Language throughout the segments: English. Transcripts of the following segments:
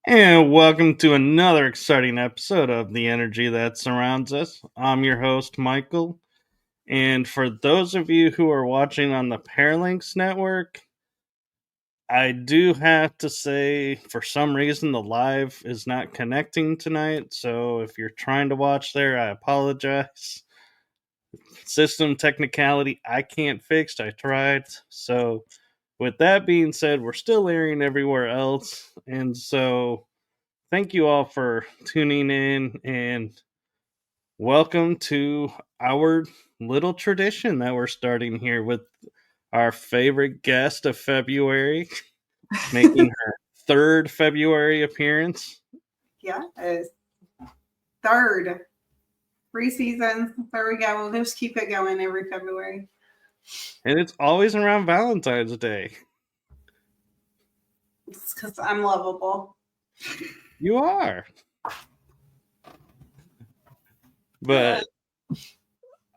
And welcome to another exciting episode of The Energy That Surrounds Us. I'm your host, Michael. And for those of you who are watching on the Paralinks Network, I do have to say, for some reason, the live is not connecting tonight. So if you're trying to watch there, I apologize. System technicality I can't fix. I tried. So with that being said, we're still airing everywhere else. And so thank you all for tuning in and welcome to our little tradition that we're starting here with our favorite guest of February, making her third February appearance. Yeah, third. 3 seasons. There we go. We'll just keep it going every February. And it's always around Valentine's Day. It's because I'm lovable. You are. But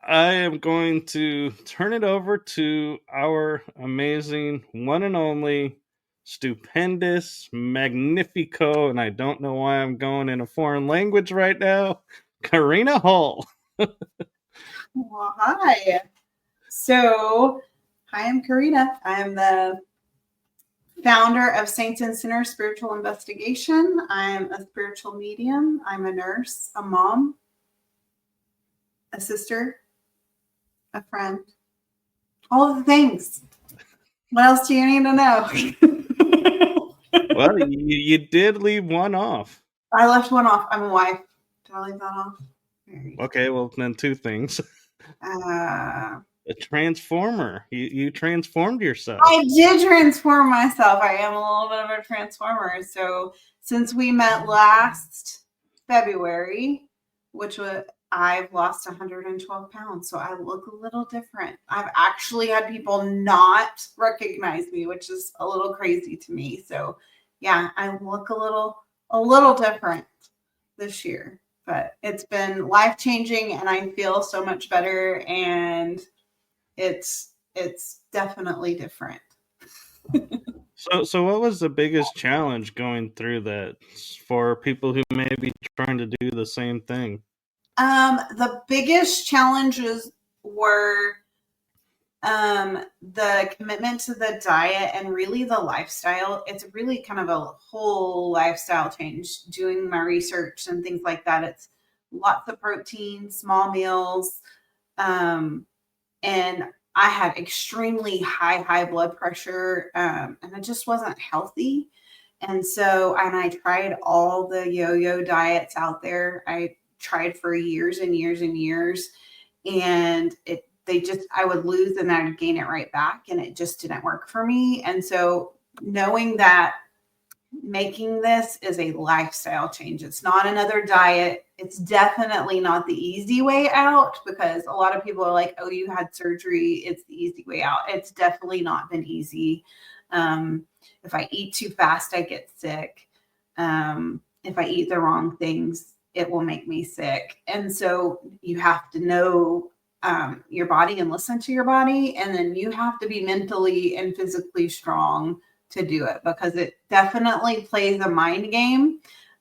I am going to turn it over to our amazing one and only stupendous, magnifico, and I don't know why I'm going in a foreign language right now, Carina Hull. Well, hi. So, hi, I'm Carina. I'm the founder of Saints and Sinners Spiritual Investigation. I'm a spiritual medium. I'm a nurse, a mom, a sister, a friend, all the things. What else do you need to know? Well, you did leave one off. I left one off. I'm a wife. Did I leave that off? Okay, well, then 2 things. A transformer. You transformed yourself. I did transform myself. I am a little bit of a transformer. So since we met last February, which was I've lost 112 pounds, so I look a little different. I've actually had people not recognize me, which is a little crazy to me. So yeah, I look a little different this year, but it's been life-changing and I feel so much better, and it's definitely different. So what was the biggest challenge going through that for people who may be trying to do the same thing? The biggest challenges were the commitment to the diet and really the lifestyle. It's really kind of a whole lifestyle change, doing my research and things like that. It's lots of protein, small meals, and I had extremely high blood pressure, and it just wasn't healthy. And so, and I tried all the yo-yo diets out there. I tried for years and years and years, and I would lose and I'd gain it right back, and it just didn't work for me. And so knowing that making this is a lifestyle change, it's not another diet. It's definitely not the easy way out, because a lot of people are like, oh, you had surgery, it's the easy way out. It's definitely not been easy. If I eat too fast, I get sick. If I eat the wrong things, it will make me sick. And so you have to know your body and listen to your body. And then you have to be mentally and physically strong to do it, because it definitely plays a mind game.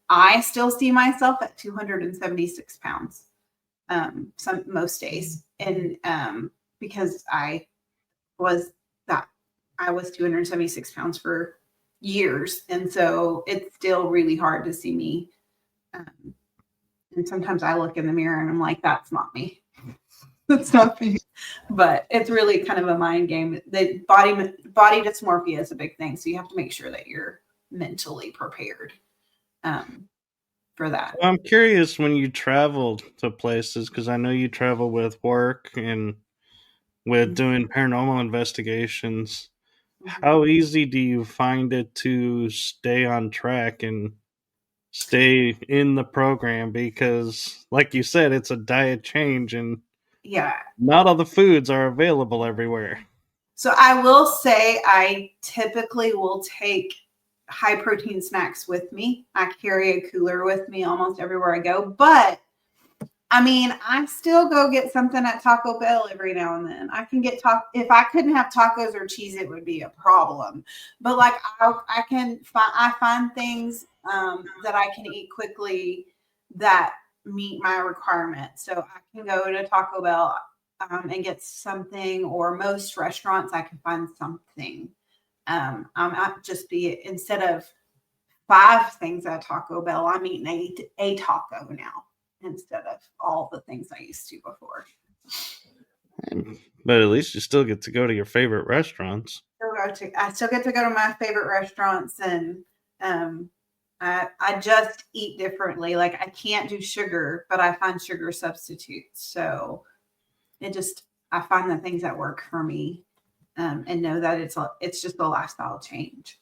I still see myself at 276 pounds most days. And because was that I was 276 pounds for years. And so it's still really hard to see me. And sometimes I look in the mirror and I'm like, that's not me. That's not me. But it's really kind of a mind game. The body dysmorphia is a big thing. So you have to make sure that you're mentally prepared for that. I'm curious when you travel to places, because I know you travel with work and with doing paranormal investigations. Mhm. How easy do you find it to stay on track and stay in the program? Because, like you said, it's a diet change and Yeah. not all the foods are available everywhere. So I will say I typically will take high protein snacks with me. I carry a cooler with me almost everywhere I go, but I mean, I still go get something at Taco Bell every now and then. I can get if I couldn't have tacos or cheese, it would be a problem. But like I can find things that I can eat quickly that meet my requirements. So I can go to Taco Bell and get something, or most restaurants I can find something. I'm not just be instead of 5 things at Taco Bell, I'm eating a taco now instead of all the things I used to before. But at least you still get to go to your favorite restaurants. I still get to go to my favorite restaurants, and I just eat differently. Like I can't do sugar, but I find sugar substitutes. So I find the things that work for me, and know that it's just a lifestyle change.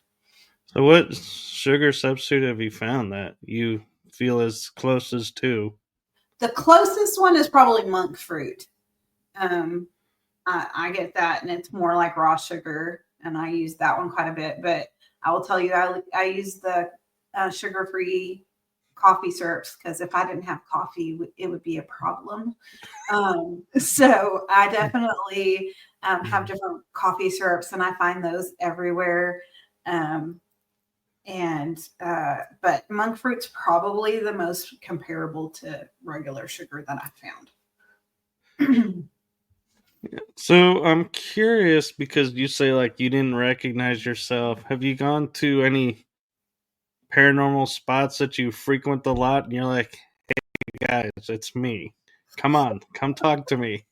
So, what sugar substitute have you found that you feel as closest to? The closest one is probably monk fruit. Um, I get that, and it's more like raw sugar, and I use that one quite a bit. But I will tell you, I use the sugar-free coffee syrups, because if I didn't have coffee, it would be a problem. So I definitely have different coffee syrups, and I find those everywhere. But monk fruit's probably the most comparable to regular sugar that I found. So, I'm curious because you say like you didn't recognize yourself. Have you gone to any paranormal spots that you frequent a lot and you're like, hey guys, it's me. Come on, come talk to me.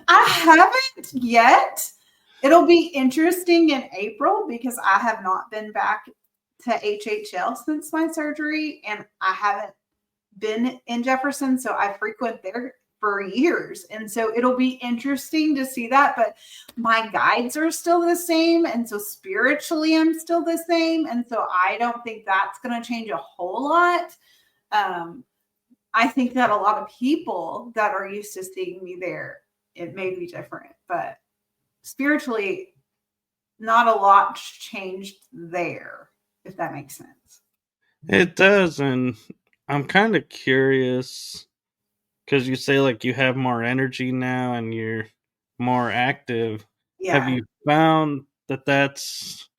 I haven't yet. It'll be interesting in April, because I have not been back to HHL since my surgery, and I haven't been in Jefferson, so I frequent there for years. And so it'll be interesting to see that, but my guides are still the same, and so spiritually I'm still the same, and so I don't think that's going to change a whole lot. I think that a lot of people that are used to seeing me there, it may be different, but spiritually, not a lot changed there, if that makes sense. It does, and I'm kind of curious because you say like you have more energy now and you're more active. Have Yeah. you found that that's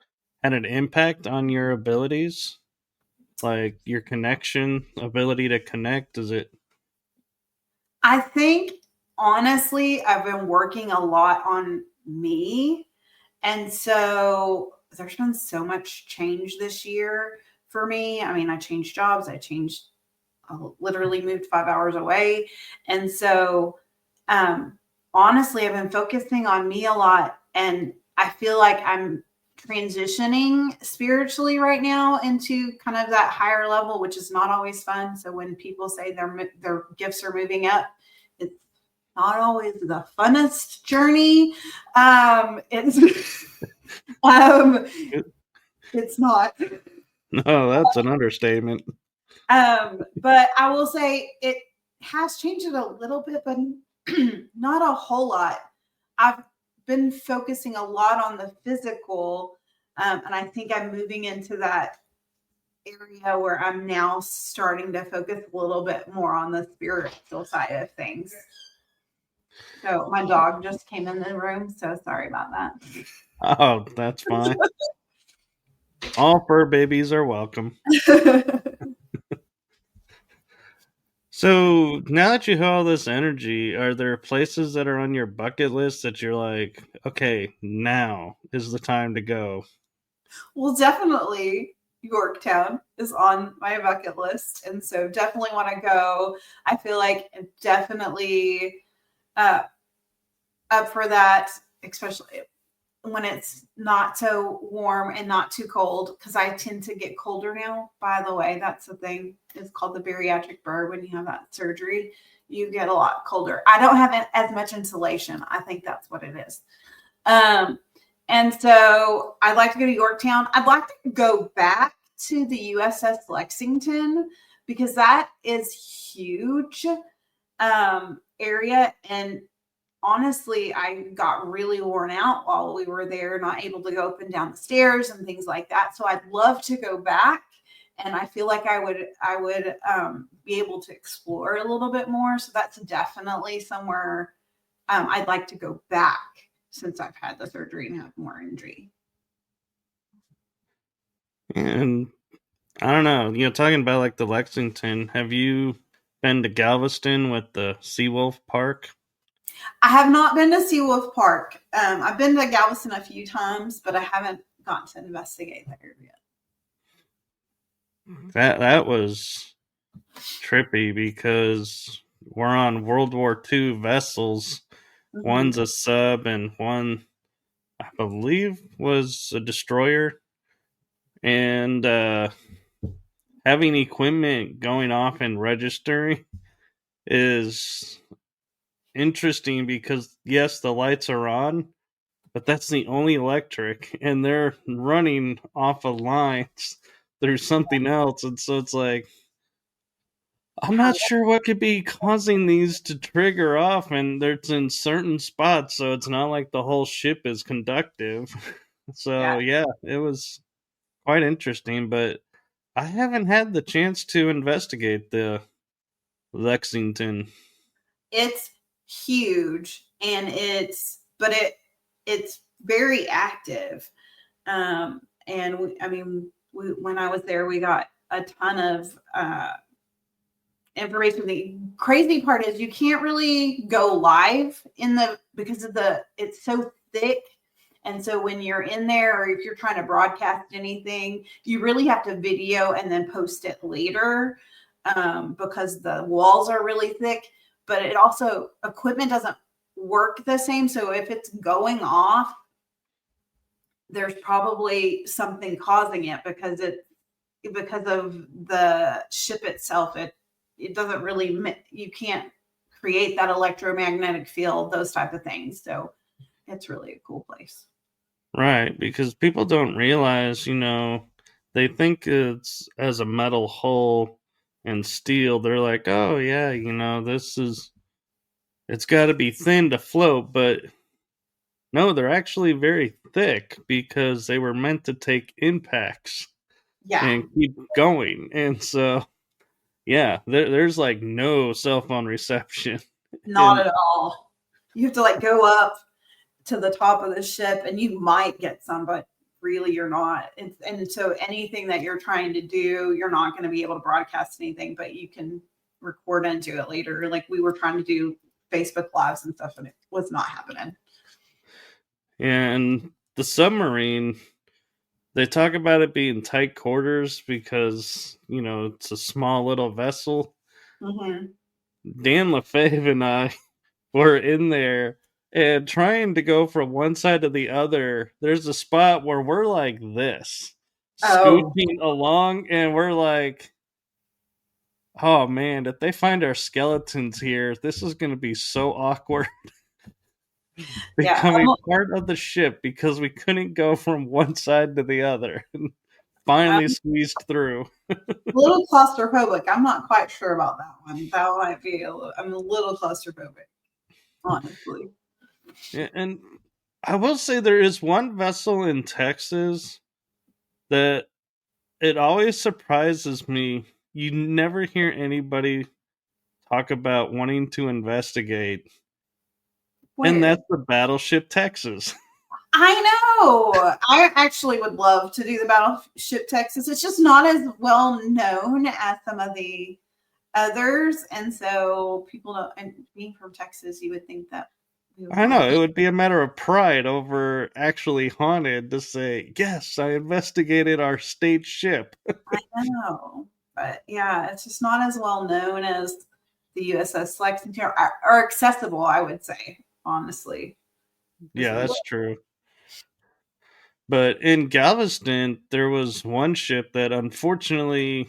had an impact on your abilities? Like your connection, ability to connect? Is it I think honestly, I've been working a lot on me. And so there's been so much change this year for me. I mean, I changed jobs, I literally moved 5 hours away. And so, um, honestly, I've been focusing on me a lot. And I feel like I'm transitioning spiritually right now into kind of that higher level, which is not always fun. So when people say their gifts are moving up, it's not always the funnest journey. It's um, it's not. no, that's an understatement. But I will say it has changed it a little bit, but not a whole lot. I've been focusing a lot on the physical, and I think I'm moving into that area where I'm now starting to focus a little bit more on the spiritual side of things. So my dog just came in the room, so sorry about Oh, that's fine. All fur babies are welcome. that. So now that you have all this energy, are there places that are on your bucket list that you're like, okay, now is the time to go? Well, definitely Yorktown is on my bucket list. And so definitely want to go. I feel like definitely uh, up for that, especially when it's not so warm and not too cold, because I tend to get colder now. By the way, that's the thing. It's called the bariatric burr. When you have that surgery, you get a lot colder. I don't have as much insulation. I think that's what it is. Um, and so I'd like to go to Yorktown. I'd like to go back to the USS Lexington because that is huge area. And honestly, I got really worn out while we were there, not able to go up and down the stairs and things like that. So I'd love to go back. And I feel like I would be able to explore a little bit more. So that's definitely somewhere I'd like to go back since I've had the surgery and have more injury. And I don't know, talking about like the Lexington, have you been to Galveston with the Seawolf Park? I have not been to Seawolf Park. I've been to Galveston a few times, but I haven't gotten to investigate the area. That was trippy because we're on World War II vessels. Mm-hmm. One's a sub and one, I believe, was a destroyer. And having equipment going off and registering is interesting because, yes, the lights are on, but that's the only electric, and they're running off of lines through something else. And so it's like, I'm How? not sure what could be causing these to trigger off, and it's in certain spots, so it's not like the whole ship is conductive. Yeah, So yeah, it was quite interesting, but I haven't had the chance to investigate the Lexington. it's huge, and it's very active. And when I was there, we got a ton of information. The crazy part is you can't really go live in the because of the it's so thick. And so when you're in there or if you're trying to broadcast anything, you really have to video and then post it later because the walls are really thick. But it also equipment doesn't work the same. So if it's going off, there's probably something causing it because of the ship itself. It doesn't really you can't create that electromagnetic field, those type of things. So it's really a cool place. Right, because people don't realize, they think it's as a metal hull and steel. They're like, oh, yeah, it's got to be thin to float. But no, they're actually very thick because they were meant to take impacts Yeah, and keep going. And so, yeah, there's like no cell phone reception. not And at all. You have to like go up to the top of the ship and you might get some, but really you're not. And so anything that you're trying to do, you're not going to be able to broadcast anything, but you can record into it later. Like we were trying to do Facebook lives and stuff and it was not happening. and the submarine, they talk about it being tight quarters because, it's a small little vessel. Mm-hmm. Dan LaFave and I were in there and trying to go from one side to the other. There's a spot where we're like this, Oh, scooching along, and we're like, oh man, if they find our skeletons here, this is going to be so awkward. yeah. Becoming part of the ship because we couldn't go from one side to the other. finally squeezed through. A little claustrophobic. I'm not quite sure about that one. That might be I'm a little claustrophobic, honestly. And I will say there is one vessel in Texas that it always surprises me. You never hear anybody talk about wanting to investigate, and Where? that's the battleship Texas. I know. I actually would love to do the Battleship Texas. It's just not as well known as some of the others, and so people don't. And being from Texas, you would think that we would I want know to. it would be a matter of pride over actually haunted to say, yes, I investigated our state ship. I know, but yeah, it's just not as well known as the USS Lexington, or accessible. I would say, honestly, is Yeah, the that's true. But in Galveston, there was one ship that unfortunately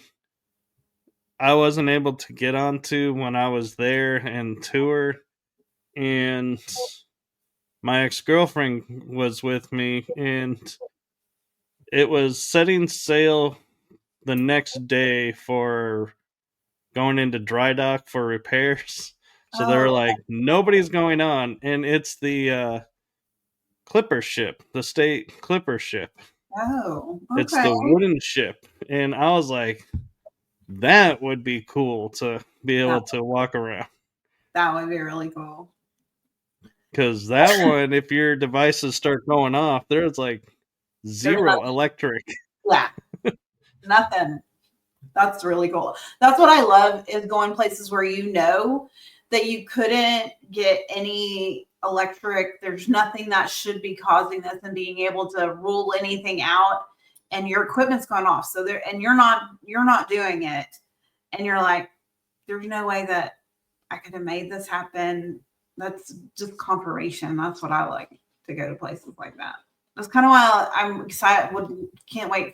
I wasn't able to get onto when I was there and tour. And my ex girlfriend was with me, and it was setting sail the next day for going into dry dock for repairs. So they were Oh, like, nobody's going on. And it's the Clipper ship, the state Clipper ship. oh, It's okay. the wooden ship. And I was like, that would be cool to be That able to walk around. that would be really cool. Because that one, if your devices start going off, there's like There's zero electric. yeah, nothing. That's really cool. That's what I love is going places where you know that you couldn't get any electric. There's nothing that should be causing this, and being able to rule anything out, and your equipment's gone off. So there, and you're not doing it, and you're like, there's no way that I could have made this happen. That's just confirmation. That's what I like to go to places like that. That's kind of why I'm excited. Can't wait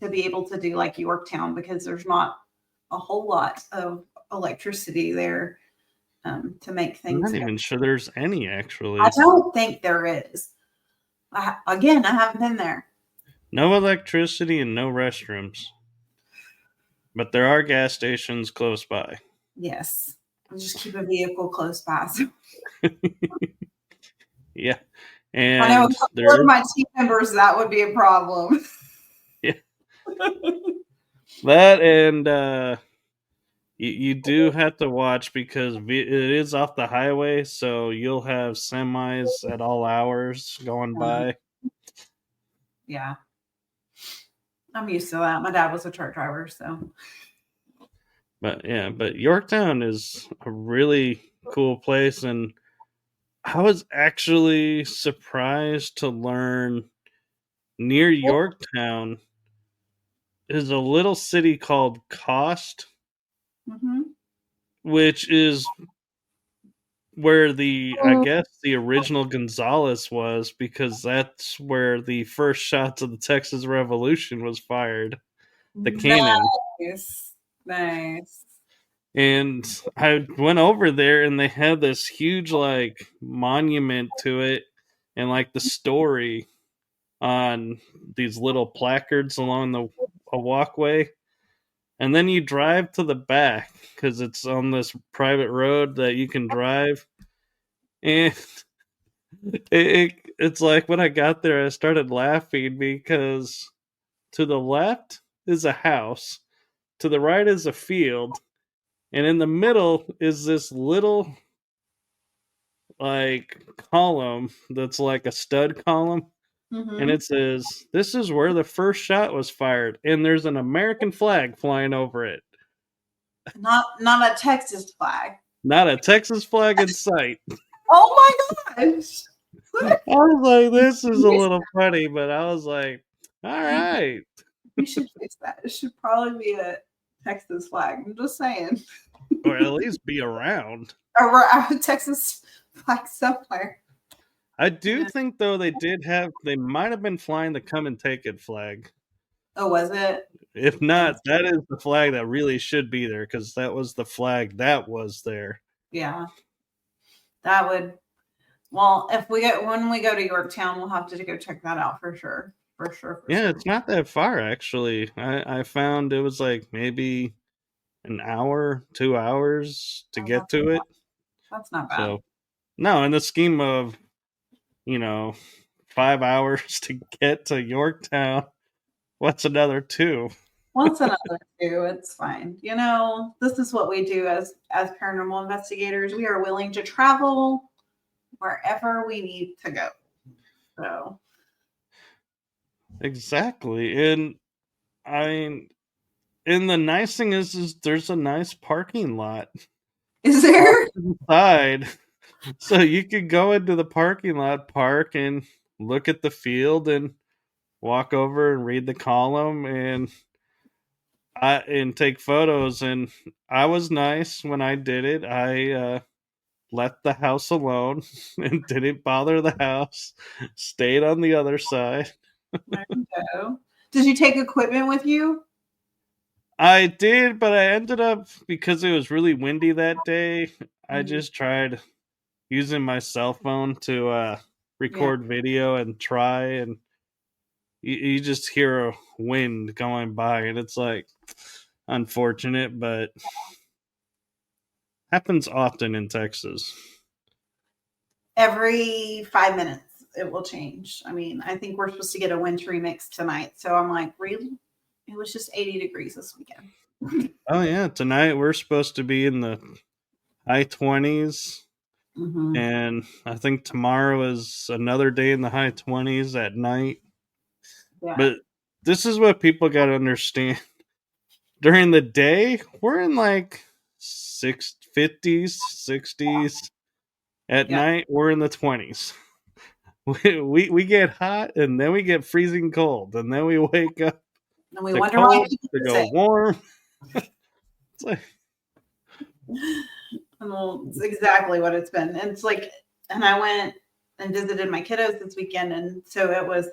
to be able to do like Yorktown, because there's not a whole lot of electricity there to make I'm things not go. even sure there's any I actually. don't think there is. Again, I haven't been there. No electricity and no restrooms. But there are gas stations close by. Yes, I'll just keep a vehicle close by. So Yeah. I know a And couple there of is, my team members that would be a problem. yeah, that and you do have to watch because it is off the highway, so you'll have semis at all hours going by. Yeah, I'm used to that. My dad was a truck driver, so But yeah, but Yorktown is a really cool place, and I was actually surprised to learn near Yorktown is a little city called Cost, mm-hmm. which is where the I guess the original Gonzales was, because that's where the first shots of the Texas Revolution was fired, the cannon. Nice, nice. And I went over there and they had this huge like monument to it and like the story on these little placards along the a walkway. And then you drive to the back because it's on this private road that you can drive. And it's like when I got there, I started laughing because to the left is a house, to the right is a field, and in the middle is this little like column that's like a stud column. And Mm-hmm. it says, "This is where the first shot was fired," and there's an American flag flying over it. Not a Texas flag. Not a Texas flag in sight. Oh my gosh. I was like, this is a little funny, but I was like, all You, right. you should fix that. It should probably be a Texas flag. I'm just saying. Or at least be around. Or a Texas flag somewhere. I do think though they might have been flying the come and take it flag. Oh, was it? If not, that is the flag that really should be there because that was the flag that was there. Yeah. That would, well, if we get when we go to Yorktown, we'll have to go check that out for sure. For sure, for Yeah, sure. it's not that far actually. I found it was like maybe an hour, 2 hours to Oh, get to it. that's not bad. So no, in the scheme of, you know, 5 hours to get to Yorktown, what's another two? Once another two, it's fine. You know, this is what we do as paranormal investigators. We are willing to travel wherever we need to go. So, Exactly. And I mean, and the nice thing is there's a nice parking lot is off there? to the side. So you could go into the parking lot, park, and look at the field and walk over and read the column and take photos. And I was nice when I did it. I left the house alone and didn't bother the house. Stayed on the other side. There you go. Did you take equipment with you? I did, but I ended up, because it was really windy that day, I Mhm. just tried using my cell phone to Yeah. record video and try, and you just hear a wind going by, and it's like unfortunate, but happens often in Texas. Every 5 minutes, it will change. I mean, I think we're supposed to get a wintry mix tonight. So I'm like, really? It was just 80 degrees this weekend. Oh yeah, tonight we're supposed to be in the high 20s, hmm and I think tomorrow is another day in the high 20s at night. Yeah. But this is what people got to understand. During the day, we're in like 50s, 60s. At Yeah. night, we're in the 20s. We get hot, and then we get freezing cold, and then we wake up And we to wonder why cold people to are go sick. warm. It's like, Well, it's exactly what it's been. And it's like, and I went and visited my kiddos this weekend. And so it was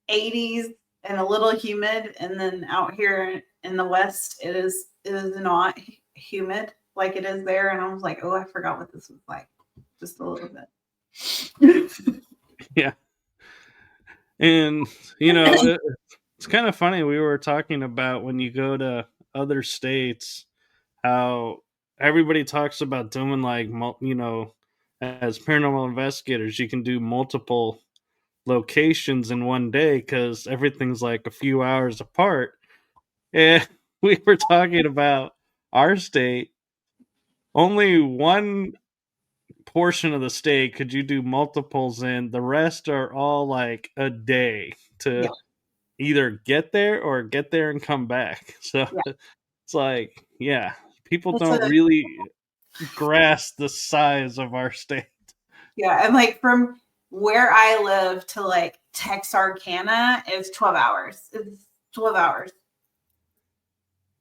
80s and a little humid. And then out here in the West, it is not humid like it is there. And I was like, oh, I forgot what this was like just a little bit. yeah. And, it's kind of funny. We were talking about when you go to other states, how everybody talks about doing like, as paranormal investigators, you can do multiple locations in one day because everything's like a few hours apart. And we were talking about our state. Only one portion of the state could you do multiples in. The rest are all like a day to Yeah. either get there or get there and come back. So Yeah. it's like, yeah, people It's a, don't really grasp the size of our state. yeah. And like from where I live to like Texarkana is 12 hours. It's 12 hours.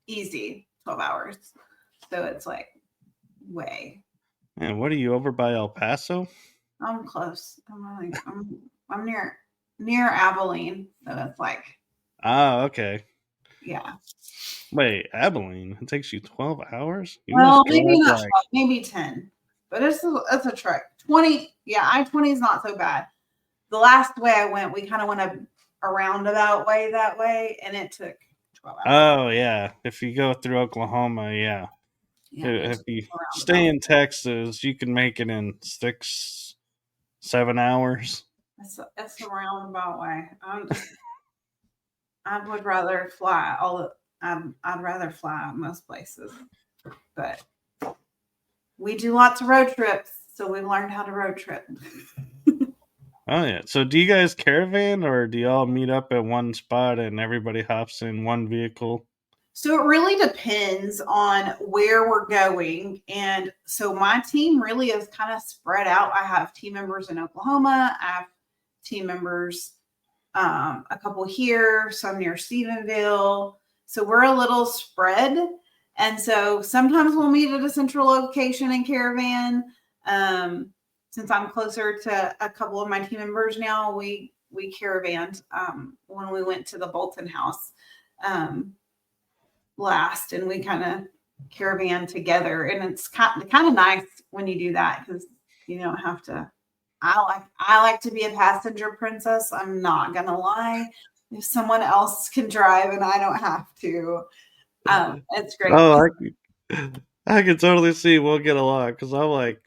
Easy 12 hours. So it's like way. And what are you, over by El Paso? I'm close. I'm near Abilene. So it's like, Ah, okay. yeah. Wait, Abilene? It takes you 12 hours? You Well, must maybe drive not like. 12, maybe 10. But it's a trek. 20, yeah, I-20 is not so bad. The last way I went, we kind of went a roundabout way that way, and it took 12 hours. Oh, yeah. If you go through Oklahoma, yeah. Yeah, it If took you a stay roundabout. in Texas, you can make it in 6, 7 hours. It's a roundabout way. I would rather fly I'd rather fly most places, but we do lots of road trips, so we've learned how to road trip. Oh, yeah. So do you guys caravan, or do y'all meet up at one spot and everybody hops in one vehicle? So it really depends on where we're going. And so my team really is kind of spread out. I have team members in Oklahoma. I have team members, a couple here, some near Stephenville. So we're a little spread. And so sometimes we'll meet at a central location in caravan. Since I'm closer to a couple of my team members now, we caravanned when we went to the Bolton house. Um, last and we kind of caravan together and it's kind of nice when you do that because you don't have to I like to be a passenger princess. I'm not gonna lie. If someone else can drive and I don't have to, it's great. Oh, I can totally see we'll get along because I'm like,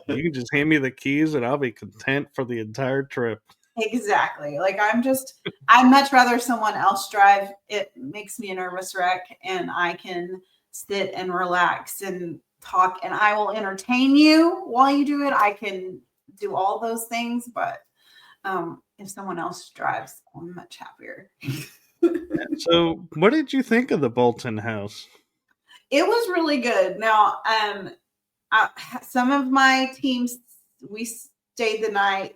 you can just hand me the keys and I'll be content for the entire trip. Exactly. Like I'd much rather someone else drive. It makes me a nervous wreck and I can sit and relax and talk and I will entertain you while you do it. I can do all those things, but if someone else drives, I'm much happier. So, what did you think of the Bolton house? It was really good. Now, some of my teams, we stayed the night.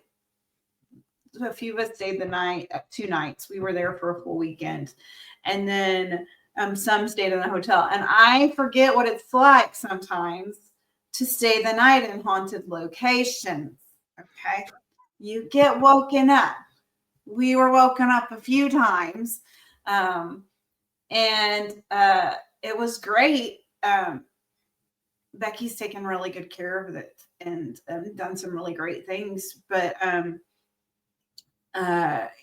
A few of us stayed the night, 2 nights. We were there for a full weekend, and then some stayed in the hotel. And I forget what it's like sometimes to stay the night in haunted locations. Okay, you get woken up. We were woken up a few times, and it was great. Becky's taken really good care of it and done some really great things. But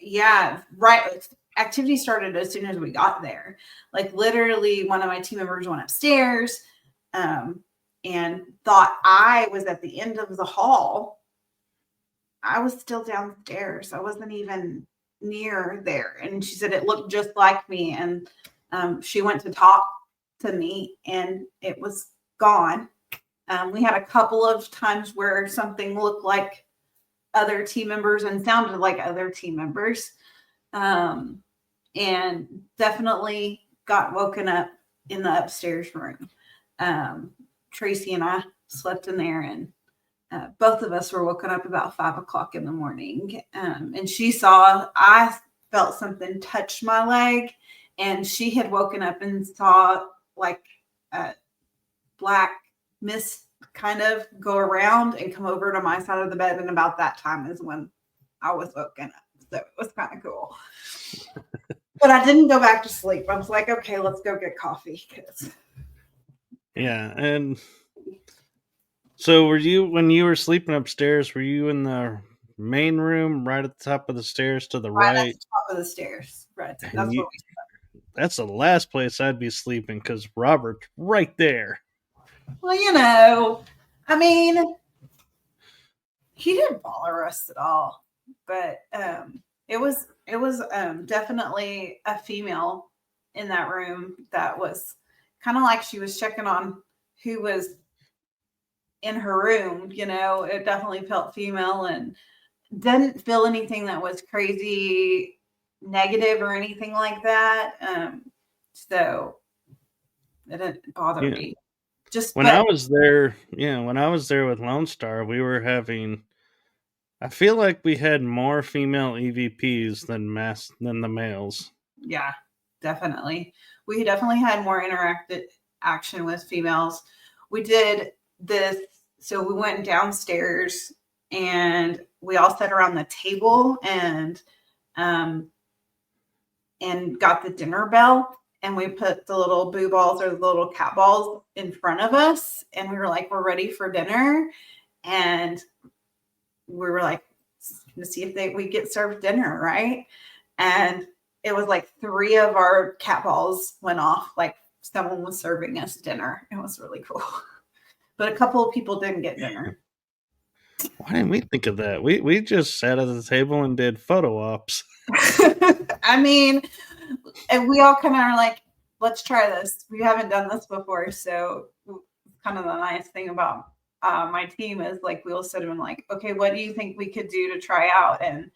yeah, right. Activity started as soon as we got there. Like literally, one of my team members went upstairs and thought I was at the end of the hall. I was still downstairs. I wasn't even near there. And she said it looked just like me. And she went to talk to me and it was gone. We had a couple of times where something looked like other team members and sounded like other team members. And definitely got woken up in the upstairs room. Tracy and I slept in there, and both of us were woken up about 5 o'clock in the morning. And I felt something touch my leg, and she had woken up and saw like a black mist kind of go around and come over to my side of the bed. And about that time is when I was woken up. So it was kind of cool. But I didn't go back to sleep. I was like, okay, let's go get coffee. Yeah, and so were you when you were sleeping upstairs? Were you in the main room, right at the top of the stairs to the Right at right? the top of the stairs. Right. And That's you what we that's the last place I'd be sleeping because Robert's right there. Well, I mean, he didn't bother us at all. But it was definitely a female in that room that was kind of like she was checking on who was in her room. It definitely felt female and didn't feel anything that was crazy negative or anything like that. So it didn't bother Yeah. me. Just When I but was there, when I was there with Lone Star, we were having. I feel like we had more female EVPs than the males. yeah, definitely. We definitely had more interactive action with females. We did this, so we went downstairs and we all sat around the table um and got the dinner bell and we put the little boo balls or the little cat balls in front of us and we were like, we're ready for dinner. And we were like, to see if we get served dinner, right? And it was like 3 of our cat balls went off, like someone was serving us dinner. It was really cool. But a couple of people didn't get dinner. Why didn't we think of that? We just sat at the table and did photo ops. I mean, and we all kind of are like, let's try this. We haven't done this before. So kind of the nice thing about my team is like we'll sit and like, okay, what do you think we could do to try out? And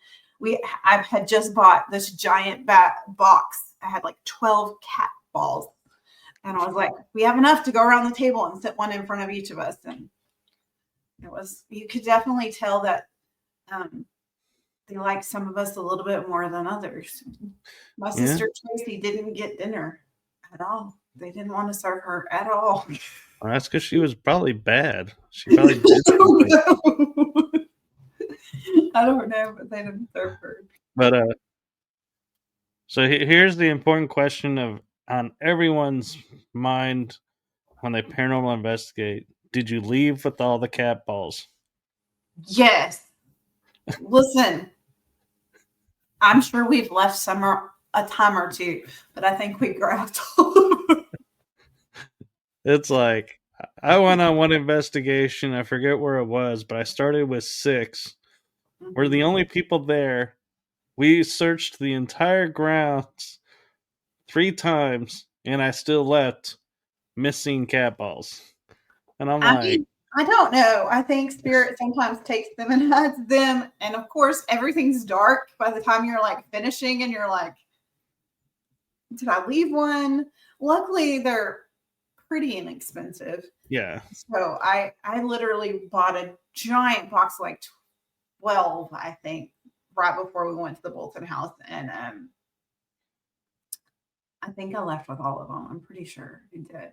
I had just bought this giant box. I had like 12 cat balls. And I was like, we have enough to go around the table and sit one in front of each of us. And you could definitely tell that they like some of us a little bit more than others. My Yeah, sister Tracy didn't get dinner at all. They didn't want to serve her at all. well, that's because she was probably bad. She probably I did don't something. know. I don't know, but they didn't serve her. But so here's the important question of on everyone's mind when they paranormal investigate: did you leave with all the cat balls? Yes. Listen, I'm sure we've left a time or two, but I think we grabbed all of them. It's like I went on one investigation. I forget where it was, but I started with 6. We're the only people there. We searched the entire grounds 3 times, and I still left missing cat balls. And I'm I like, mean, I don't know. I think spirit sometimes takes them and hides them. And of course, everything's dark by the time you're like finishing and you're like, did I leave one? Luckily, they're pretty inexpensive. yeah. So I literally bought a giant box, like 12, I think, right before we went to the Bolton house. And I think I left with all of them. I'm pretty sure I did.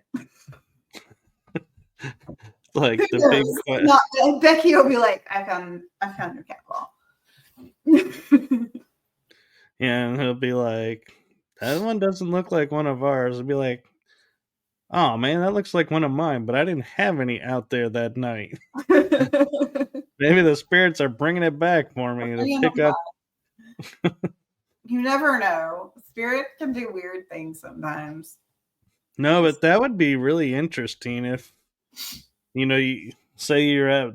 Like the Who big knows? Not, Becky will be like, I found your cat ball. and he'll be like, that one doesn't look like one of ours. He'll be like, oh man, that looks like one of mine, but I didn't have any out there that night. Maybe the spirits are bringing it back for me to pick up. You never know. Spirit can do weird things sometimes. No, but that would be really interesting if, you say you're at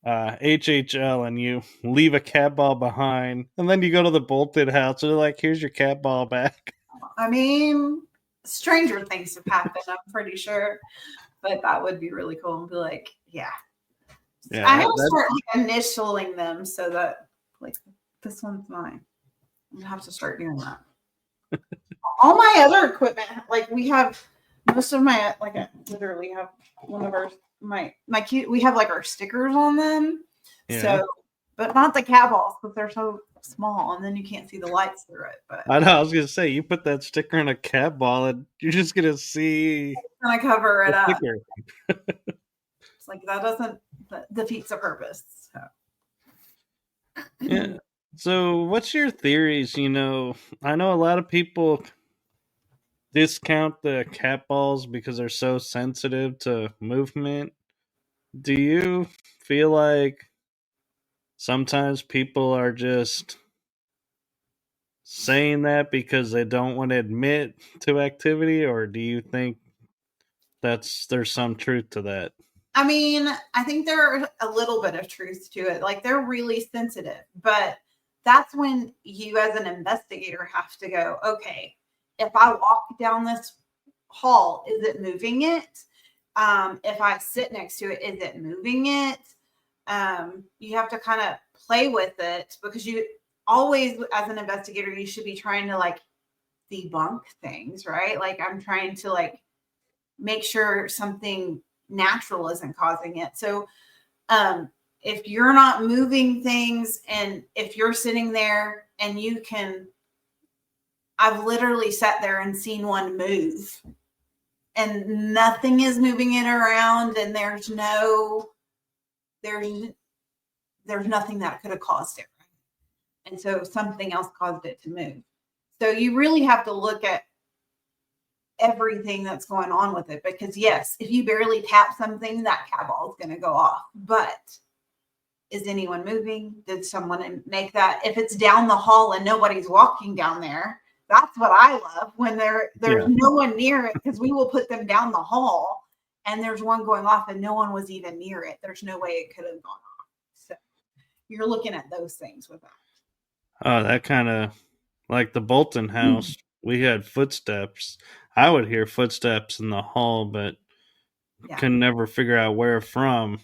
HHL and you leave a cat ball behind, and then you go to the bolted house and they're like, here's your cat ball back. I mean, stranger things have happened, I'm pretty sure. But that would be really cool and be like, yeah. Yeah, I have to start like initialing them so that like this one's mine. I'm gonna have to start doing that. All my other equipment, like we have most of my like I literally have one of our my cute we have like our stickers on them. yeah. So but not the cat balls because they're so small and then you can't see the lights through it. But I know, I was gonna say, you put that sticker in a cat ball and you're just gonna see I cover it up. sticker. It's like that defeats the purpose. So. Yeah. So what's your theories? I know a lot of people discount the cat balls because they're so sensitive to movement. Do you feel like sometimes people are just saying that because they don't want to admit to activity, or do you think there's some truth to that? I mean, I think there's a little bit of truth to it. Like they're really sensitive, but that's when you as an investigator have to go, okay, if I walk down this hall, is it moving it? If I sit next to it, is it moving it? You have to kind of play with it because you always, as an investigator, you should be trying to like debunk things, right? Like I'm trying to like make sure something natural isn't causing it. So if you're not moving things and if you're sitting there and I've literally sat there and seen one move and nothing is moving it around and there's nothing that could have caused it. And so something else caused it to move. So you really have to look at everything that's going on with it because yes, if you barely tap something, that cat ball is going to go off. But is anyone moving? Did someone make that? If it's down the hall and nobody's walking down there, that's what I love when there's no one near it because we will put them down the hall and there's one going off and no one was even near it. There's no way it could have gone off. So you're looking at those things with that. Oh, that kind of like the Bolton house. We had footsteps. I would hear footsteps in the hall, but can never figure out where from.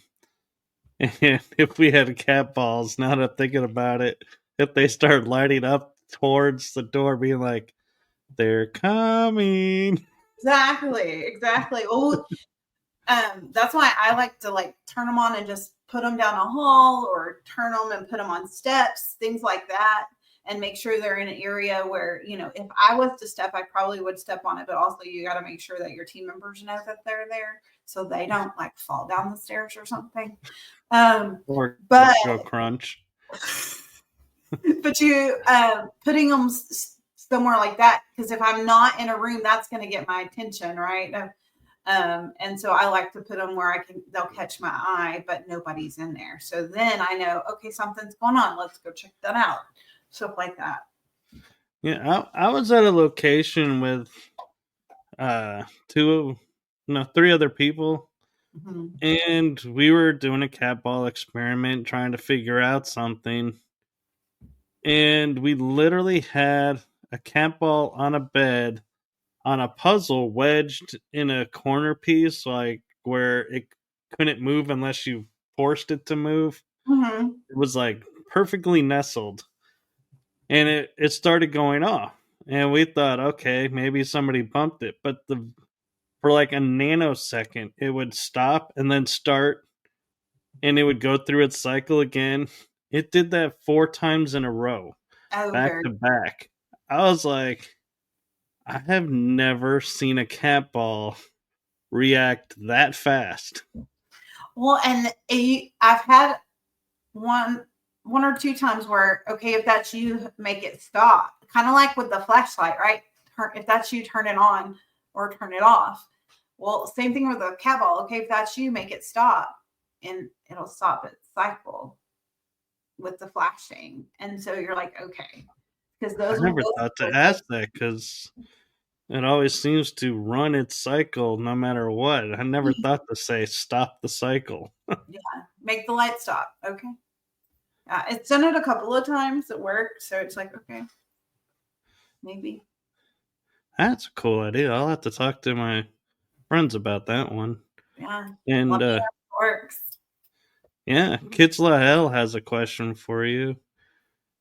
And if we had cat balls, now that I'm thinking about it, if they start lighting up towards the door, being like, they're coming. Exactly. Oh, that's why I like to like turn them on and just put them down a hall or turn them and put them on steps, things like that, and make sure they're in an area where, if I was to step, I probably would step on it, but also you got to make sure that your team members know that they're there so they don't like fall down the stairs or something. Or but go crunch. But you putting them somewhere like that, because if I'm not in a room, that's going to get my attention, right? And so I like to put them where they'll catch my eye, but nobody's in there. So then I know, okay, something's going on. Let's go check that out. Stuff like that. Yeah, I was at a location with two, no, three other people, Mm-hmm. and we were doing a cat ball experiment, trying to figure out something, and we literally had a cat ball on a bed on a puzzle wedged in a corner piece, like where it couldn't move unless you forced it to move. Mm-hmm. It was like perfectly nestled, and it started going off. And we thought, okay, maybe somebody bumped it, but the for like a nanosecond, it would stop and then start, and it would go through its cycle again. It did that 4 times in a row, Oh, back very to back. I was like, I have never seen a cat ball react that fast. well. And I've had one or two times where, okay, if that's you, make it stop. Kind of like with the flashlight, right? If that's you, turn it on or turn it off. Well, same thing with the cat ball. Okay, if that's you, make it stop, and it'll stop its cycle with the flashing. And so you're like, okay, because I those will never both thought to go. ask that because it always seems to run its cycle no matter what. I never thought to say stop the cycle. Yeah, make the light stop. Okay. It's done it a couple of times at work, so it's like, okay, maybe. That's a cool idea. I'll have to talk to my friends about that one. Yeah. And Let me know if it works. yeah, Kids La Hell has a question for you.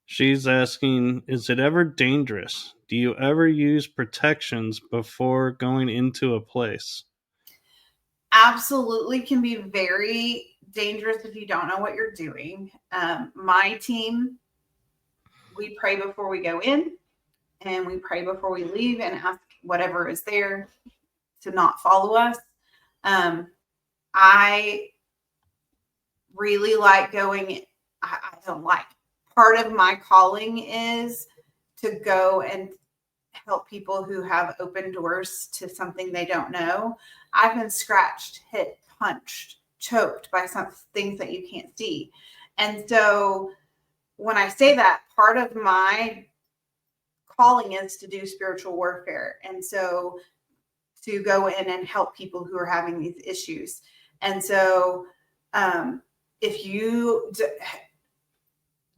She's asking, is it ever dangerous? Do you ever use protections before going into a place? Absolutely can be very dangerous if you don't know what you're doing. My team, we pray before we go in and we pray before we leave and ask whatever is there to not follow us. I really like going, I don't like, part of my calling is to go and help people who have open doors to something they don't know. I've been scratched, hit, punched, choked by some things that you can't see. And so when I say that, part of my calling is to do spiritual warfare. And so to go in and help people who are having these issues. And so if you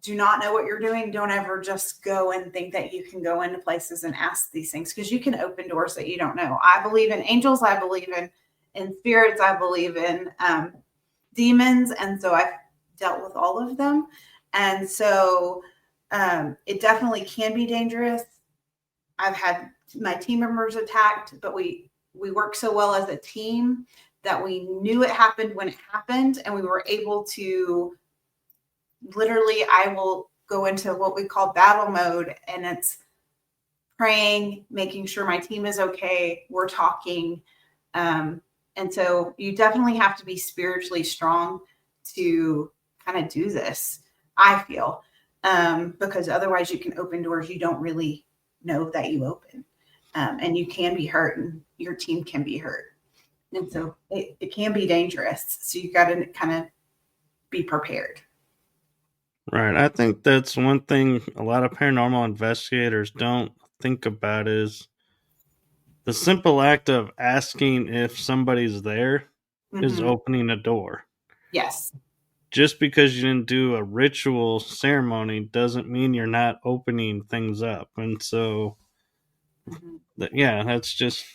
do not know what you're doing, don't ever just go and think that you can go into places and ask these things, because you can open doors that you don't know. I believe in angels. I believe in spirits. I believe in demons. And so I've dealt with all of them. And so it definitely can be dangerous. I've had my team members attacked, but we work so well as a team that we knew it happened when it happened, and we were able to literally, I will go into what we call battle mode, and it's praying, making sure my team is okay. We're talking. And so you definitely have to be spiritually strong to kind of do this, I feel, because otherwise you can open doors you don't really know that you open. And you can be hurt, and your team can be hurt. And so it can be dangerous. So you got to kind of be prepared. Right. I think that's one thing a lot of paranormal investigators don't think about is the simple act of asking if somebody's there is Mm-hmm. opening a door. Yes. Just because you didn't do a ritual ceremony doesn't mean you're not opening things up. And so, Mm-hmm. yeah, that's just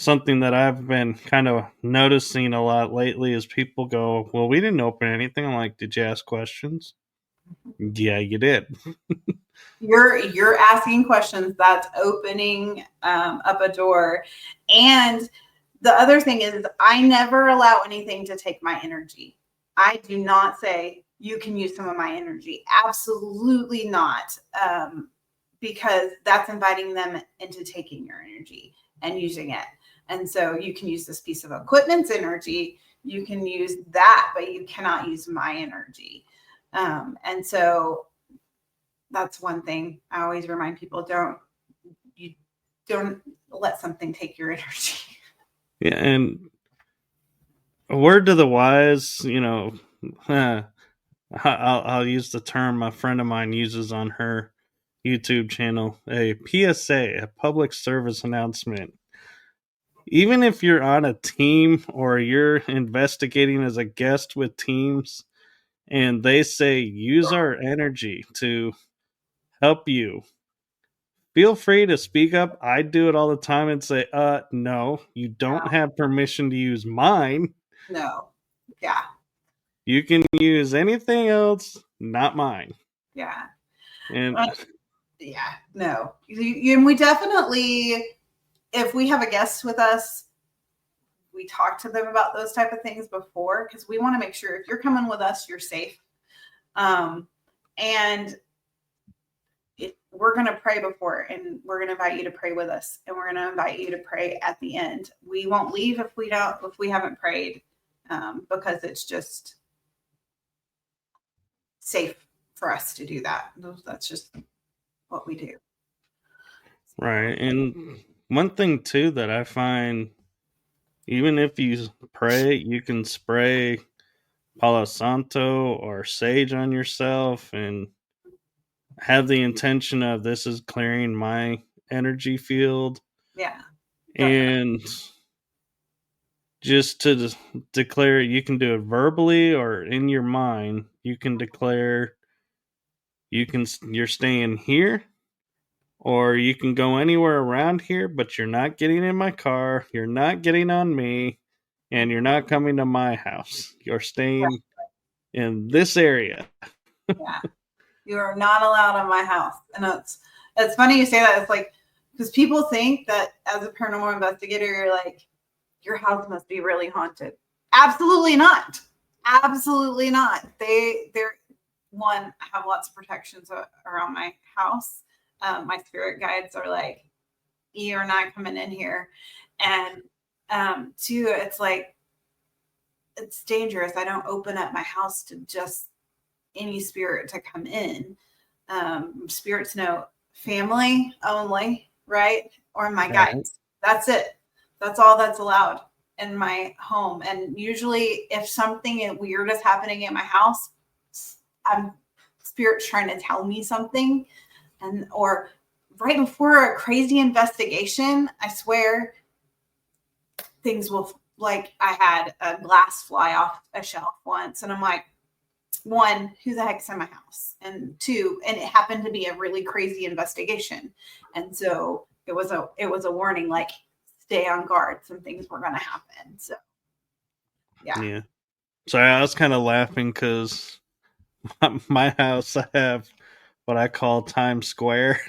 something that I've been kind of noticing a lot lately is people go, well, we didn't open anything. I'm like, did you ask questions? Yeah, you did. You're asking questions. That's opening up a door. And the other thing is, I never allow anything to take my energy. I do not say you can use some of my energy. Absolutely not, because that's inviting them into taking your energy and using it. And so you can use this piece of equipment's energy. You can use that, but you cannot use my energy. And so that's one thing I always remind people: don't let something take your energy. Yeah, and a word to the wise, I'll use the term a friend of mine uses on her YouTube channel, a PSA, a public service announcement. Even if you're on a team or you're investigating as a guest with teams and they say use our energy to help you, feel free to speak up. I do it all the time and say, no, you don't have permission to use mine. No. Yeah. You can use anything else, not mine. Yeah. And Yeah. No. And we definitely, if we have a guest with us, we talk to them about those type of things before, because we want to make sure if you're coming with us, you're safe. And we're going to pray before, and we're going to invite you to pray with us, and we're going to invite you to pray at the end. We won't leave if we haven't prayed, because it's just safe for us to do that. That's just what we do. right. And one thing too that I find, even if you pray, you can spray Palo Santo or sage on yourself and have the intention of this is clearing my energy field. Yeah. And just to declare, you can do it verbally or in your mind. You can declare you're staying here, or you can go anywhere around here, but you're not getting in my car, you're not getting on me, and you're not coming to my house. You're staying in this area. Yeah. You are not allowed in my house. And it's funny you say that. It's like, because people think that as a paranormal investigator, you're like, your house must be really haunted. Absolutely not. Absolutely not. They're one, I have lots of protections around my house. My spirit guides are like, you're not coming in here. And two, it's like, it's dangerous. I don't open up my house to just any spirit to come in. Spirits know family only, right? Or my guides. That's it. That's all that's allowed in my home. And usually, if something weird is happening in my house, I'm spirits trying to tell me something, or right before a crazy investigation, I swear things will, like, I had a glass fly off a shelf once, and I'm like, one, who the heck's in my house? And two, and it happened to be a really crazy investigation. And so it was a warning, like, stay on guard. Some things were going to happen. So, yeah. Yeah. So I was kind of laughing because my house, I have what I call Times Square,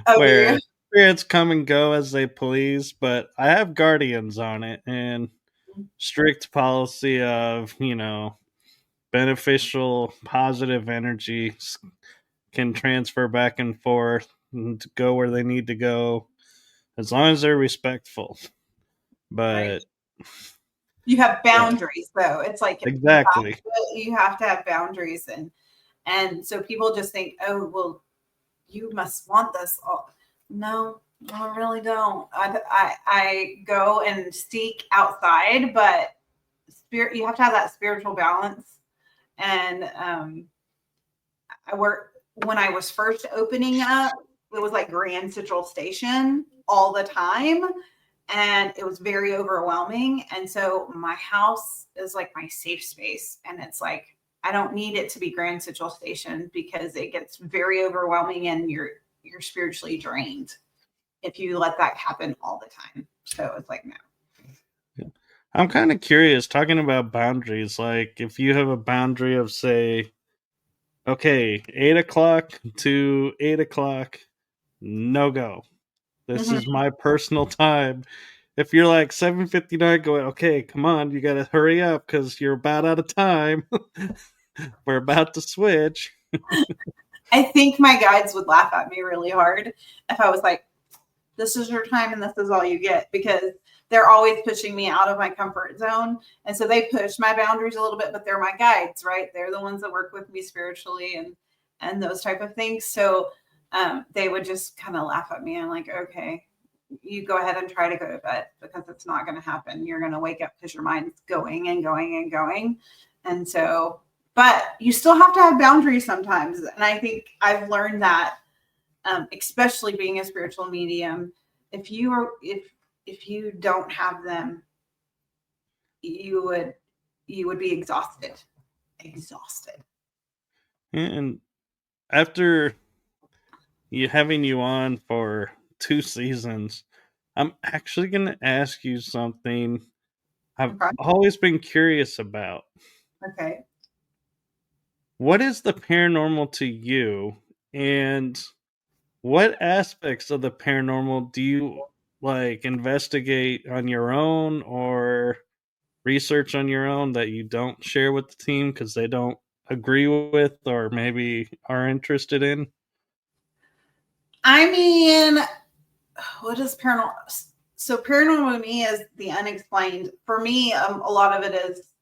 Oh, do where you? spirits come and go as they please, but I have guardians on it and strict policy of, beneficial, positive energy can transfer back and forth and to go where they need to go as long as they're respectful. Right. But You have yeah, boundaries, though. It's like exactly. you have to have boundaries, and so people just think, oh, well, you must want this. Oh, no, I really don't. I go and seek outside, but spirit, you have to have that spiritual balance. And I work when I was first opening up, it was like Grand Central Station all the time. And it was very overwhelming. And so my house is like my safe space. And it's like, I don't need it to be Grand Central Station because it gets very overwhelming and you're spiritually drained if you let that happen all the time. So it's like, no. I'm kind of curious talking about boundaries. Like, if you have a boundary of, say, okay, 8 o'clock to 8 o'clock, no go. This Mhm. is my personal time. If you're like 7:59, going, okay, come on, you gotta hurry up because you're about out of time. We're about to switch. I think my guides would laugh at me really hard if I was like, this is your time and this is all you get, because they're always pushing me out of my comfort zone. And so they push my boundaries a little bit, but they're my guides, right? They're the ones that work with me spiritually and those type of things. So they would just kind of laugh at me. I'm like, okay, you go ahead and try to go to bed, because it's not going to happen. You're going to wake up because your mind's going and going and going. And so, but you still have to have boundaries sometimes. And I think I've learned that, especially being a spiritual medium, if you don't have them, you would be exhausted. And after having you on for 2 seasons, I'm actually going to ask you something I've Okay. always been curious about. Okay. What is the paranormal to you, and what aspects of the paranormal do you like investigate on your own or research on your own that you don't share with the team because they don't agree with or maybe are interested in? I mean, what is paranormal? So paranormal to me is the unexplained. For me, a lot of it is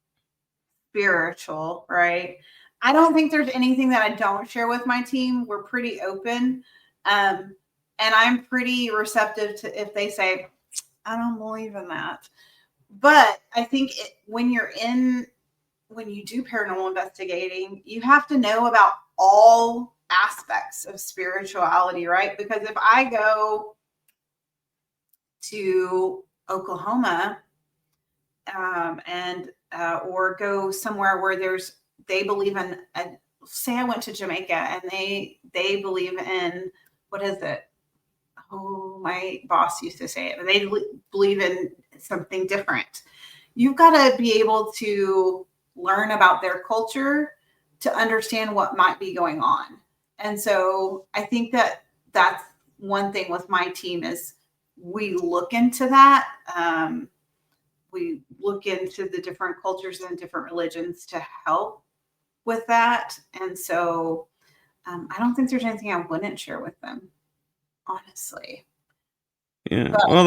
spiritual, right? I don't think there's anything that I don't share with my team. We're pretty open. And I'm pretty receptive to if they say, I don't believe in that. But I think when you do paranormal investigating, you have to know about all aspects of spirituality, right? Because if I go to Oklahoma, and or go somewhere where they believe in say I went to Jamaica and they believe in, what is it? Oh, my boss used to say it. They believe in something different. You've got to be able to learn about their culture to understand what might be going on. And so I think that that's one thing with my team is we look into that. We look into the different cultures and different religions to help with that. And so I don't think there's anything I wouldn't share with them, honestly. Yeah, But well,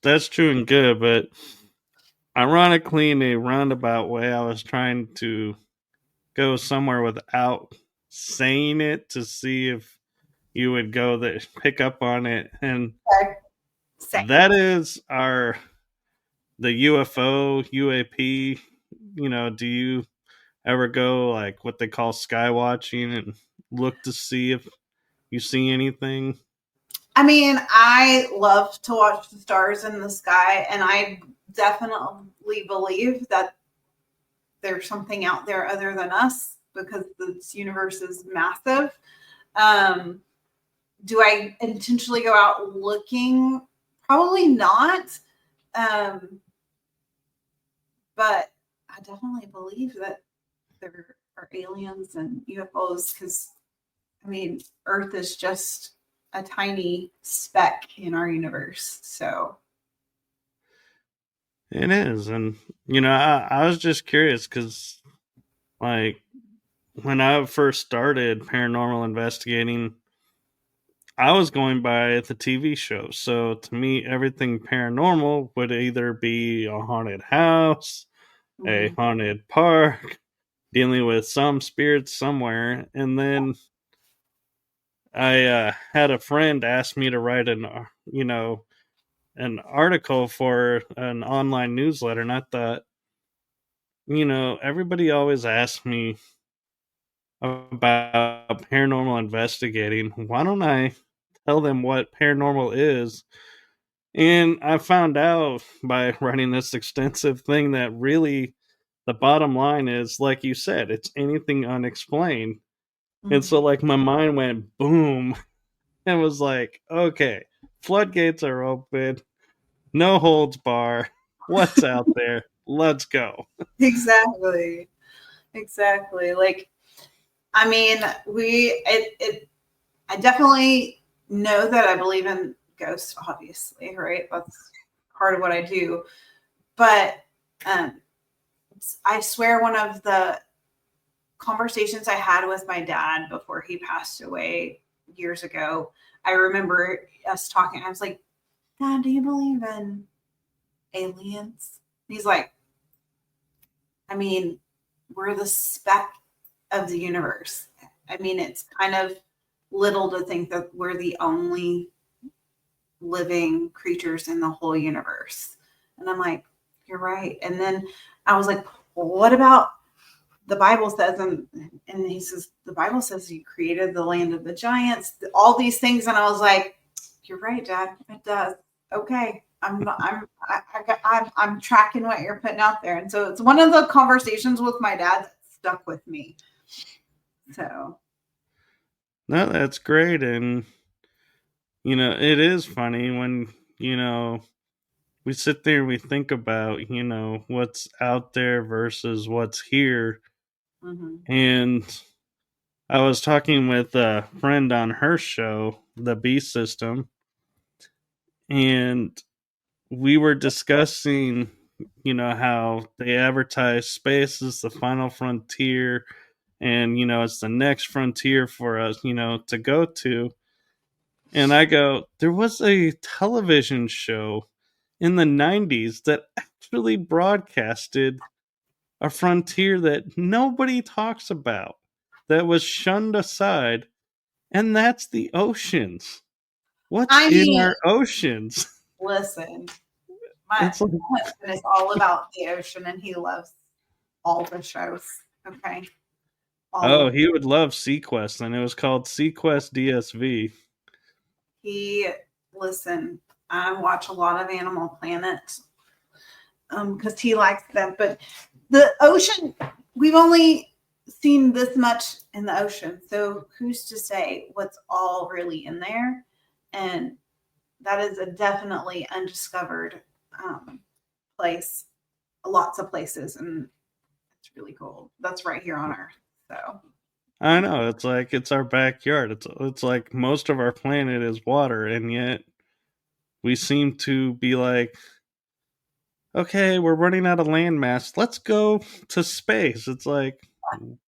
that's true and good, but ironically, in a roundabout way, I was trying to go somewhere without saying it to see if you would go that pick up on it, and same. that is the UFO UAP. Do you ever go like what they call sky watching and look to see if you see anything? I mean, I love to watch the stars in the sky, and I definitely believe that there's something out there other than us because this universe is massive. Um, do I intentionally go out looking? Probably not. Um, but I definitely believe that there are aliens and UFOs because, I mean, Earth is just a tiny speck in our universe. So, It is, and I was just curious because like when I first started paranormal investigating, I was going by the TV show. So to me, everything paranormal would either be a haunted house, a mhm. haunted park, dealing with some spirits somewhere. And then I had a friend ask me to write an article for an online newsletter, and I thought, everybody always asks me about paranormal investigating. Why don't I tell them what paranormal is? And I found out by writing this extensive thing that really the bottom line is, like you said, it's anything unexplained. And so, Mhm. like, my mind went boom and was like, okay, floodgates are open, no holds bar. What's out there? Let's go. Exactly. Exactly. Like, I mean, I definitely know that I believe in ghosts, obviously, right? That's part of what I do. But um, I swear one of the conversations I had with my dad before he passed away years ago, I remember us talking. I was like, Dad, do you believe in aliens? And he's like, I mean, we're the speck of the universe. I mean, it's kind of little to think that we're the only living creatures in the whole universe. And I'm like, you're right. And then I was like, well, what about the Bible says, and he says, the Bible says you created the land of the giants, all these things. And I was like, you're right, Dad. It does. Okay. I'm tracking what you're putting out there. And so it's one of the conversations with my dad that stuck with me. So No, that's great. And, it is funny when, we sit there and we think about, what's out there versus what's here. mhm. And I was talking with a friend on her show, The Beast System, and we were discussing, how they advertise space as the final frontier, and, it's the next frontier for us, to go to. And I go, there was a television show in the 90s that actually broadcasted a frontier that nobody talks about, that was shunned aside, and that's the oceans. What's I in mean, our oceans? listen, my It's like, husband is all about the ocean and he loves all the shows. Okay. All oh, of he would love Sequest, and it was called Sequest DSV. he listen, I watch a lot of Animal Planet because he likes them. But the ocean, we've only seen this much in the ocean. So who's to say what's all really in there? And that is a definitely undiscovered place, lots of places. And it's really cool. That's right here on Earth. So I know, it's like it's our backyard. It's like most of our planet is water, and yet we seem to be like, okay, we're running out of landmass. Let's go to space. It's like,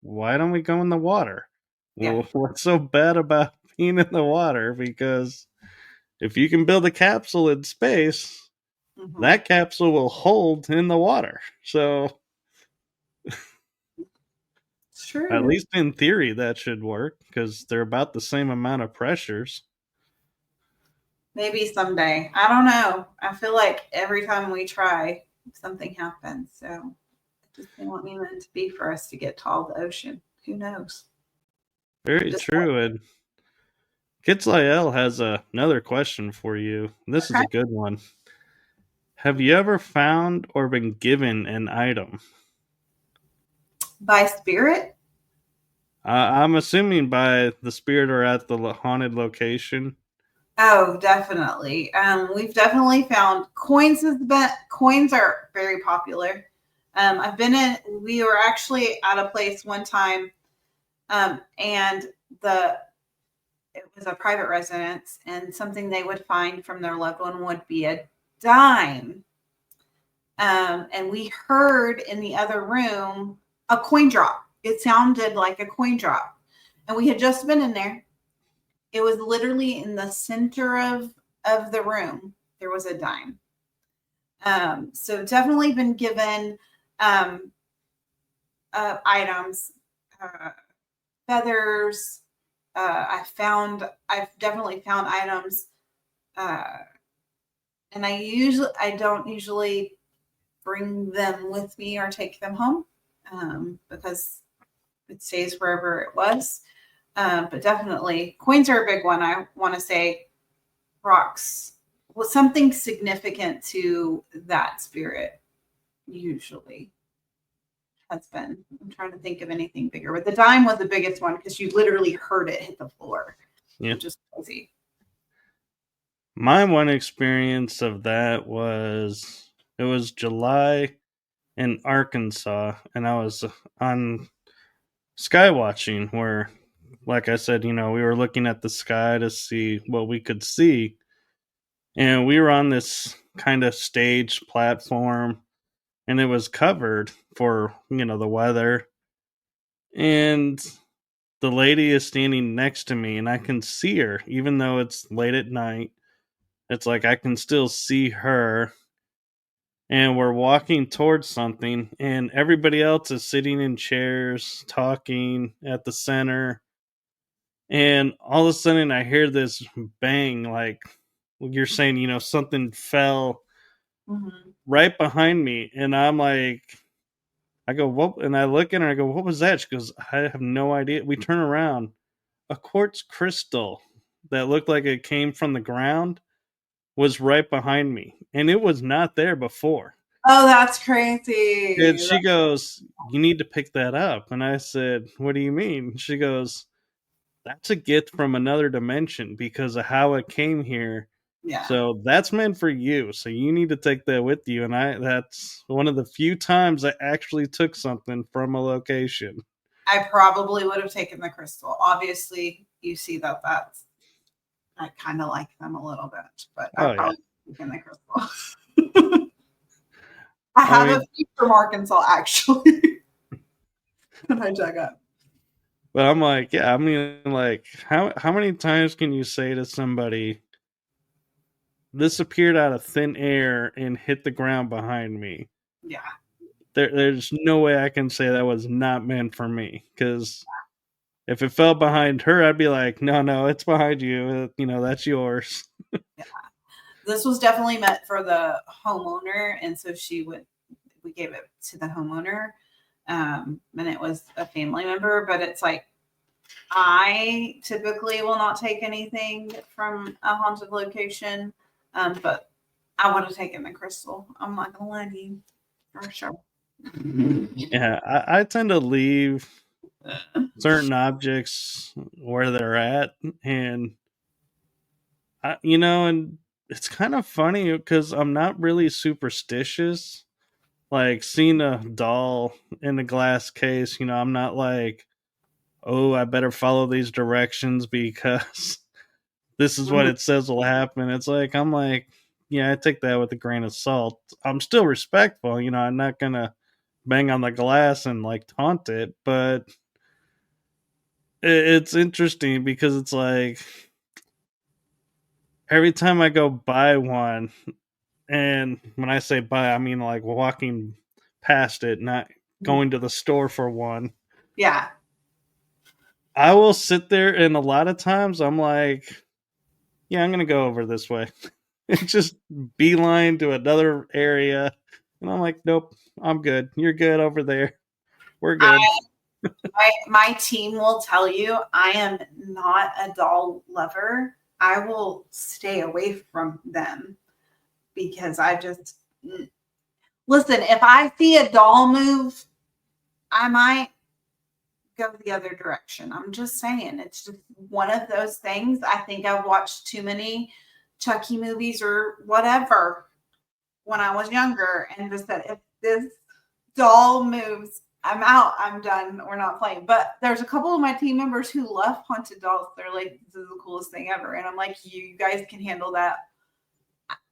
why don't we go in the water? yeah. Well, what's so bad about being in the water? Because if you can build a capsule in space, Mm-hmm. that capsule will hold in the water. So, It's at true. least in theory, that should work because they're about the same amount of pressures. Maybe someday. I don't know. I feel like every time we try, something happens. So just they want me meant to be for us to get to all the ocean. Who knows? Very Just true. And Kitzlael has another question for you. This is okay. a good one. Have you ever found or been given an item? By spirit? I'm assuming by the spirit or at the haunted location. Oh, definitely. We've definitely found coins. Coins are very popular. I've been in. We were actually at a place one time, and the it was a private residence, and something they would find from their loved one would be a dime. And we heard in the other room a coin drop. It sounded like a coin drop. And we had just been in there. It was literally in the center of the room. There was a dime. So definitely been given um, items, uh, feathers. I've definitely found items, uh, and I don't usually bring them with me or take them home because it stays wherever it was. But definitely, coins are a big one. I want to say rocks. Well, something significant to that spirit usually has been. I'm trying to think of anything bigger, but the dime was the biggest one because you literally heard it hit the floor, Yeah. which is crazy. My one experience of that was it was July in Arkansas, and I was on sky watching where, like I said, we were looking at the sky to see what we could see. And we were on this kind of stage platform, and it was covered for, the weather. And the lady is standing next to me, and I can see her, even though it's late at night. It's like I can still see her. And we're walking towards something, and everybody else is sitting in chairs, talking at the center. And all of a sudden, I hear this bang, like you're saying, something fell Mhm. right behind me, and I'm like, I go, what? And I look at her, and I go, what was that? She goes, I have no idea. We turn around, a quartz crystal that looked like it came from the ground was right behind me, and it was not there before. Oh, that's And crazy. she goes, you need to pick that up. And I said, what do you mean? She goes, that's a gift from another dimension because of how it came here. Yeah. So that's meant for you. So you need to take that with you. And that's one of the few times I actually took something from a location. I probably would have taken the crystal. Obviously, you see that's I kind of like them a little bit, but I Oh yeah. probably would have taken the crystal. I I have a mean, few from Arkansas actually. When I dug up. but I'm like, yeah, I mean, like, how many times can you say to somebody, this appeared out of thin air and hit the ground behind me? Yeah. There's no way I can say that was not meant for me, because if it fell behind her, I'd be like, no, no, it's behind you. That's yours. Yeah. This was definitely meant for the homeowner, and so we gave it to the homeowner, and it was a family member. But it's like I typically will not take anything from a haunted location, but I would have taken the crystal. I'm not gonna lie to you, for sure. Yeah, I tend to leave certain objects where they're at, and and it's kind of funny because I'm not really superstitious. Like seeing a doll in a glass case, I'm not like, oh, I better follow these directions because this is what Mhm. it says will happen. It's like, I'm like, yeah, I take that with a grain of salt. I'm still respectful, I'm not gonna bang on the glass and like taunt it, but it's interesting because it's like every time I go buy one, and when I say buy, I mean like walking past it, not going to the store for one. Yeah. I will sit there, and a lot of times I'm like, yeah, I'm gonna go over this way. And just beeline to another area. And I'm like, nope, I'm good. You're good over there. We're good. My team will tell you I am not a doll lover. I will stay away from them because I just listen. If I see a doll move, I might go the other direction. I'm just saying, it's just one of those things. I think I've watched too many Chucky movies or whatever when I was younger, and just said if this doll moves, I'm out. I'm done. We're not playing. But there's a couple of my team members who love haunted dolls. They're like, this is the coolest thing ever. And I'm like, you guys can handle that.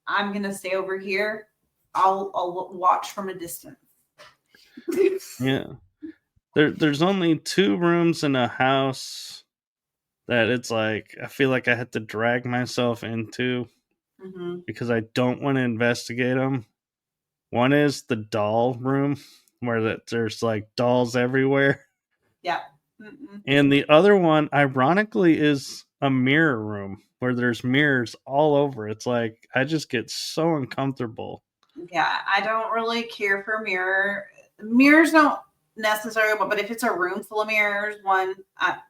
I'm gonna stay over here. I'll watch from a distance. Yeah. There's only two rooms in a house that it's like I feel like I had to drag myself into Mm-hmm. because I don't want to investigate them. One is the doll room where there's like dolls everywhere. Yeah. Mm-mm. And the other one, ironically, is a mirror room where there's mirrors all over. It's like I just get so uncomfortable. Yeah, I don't really care for mirrors. Don't necessarily, but if it's a room full of mirrors,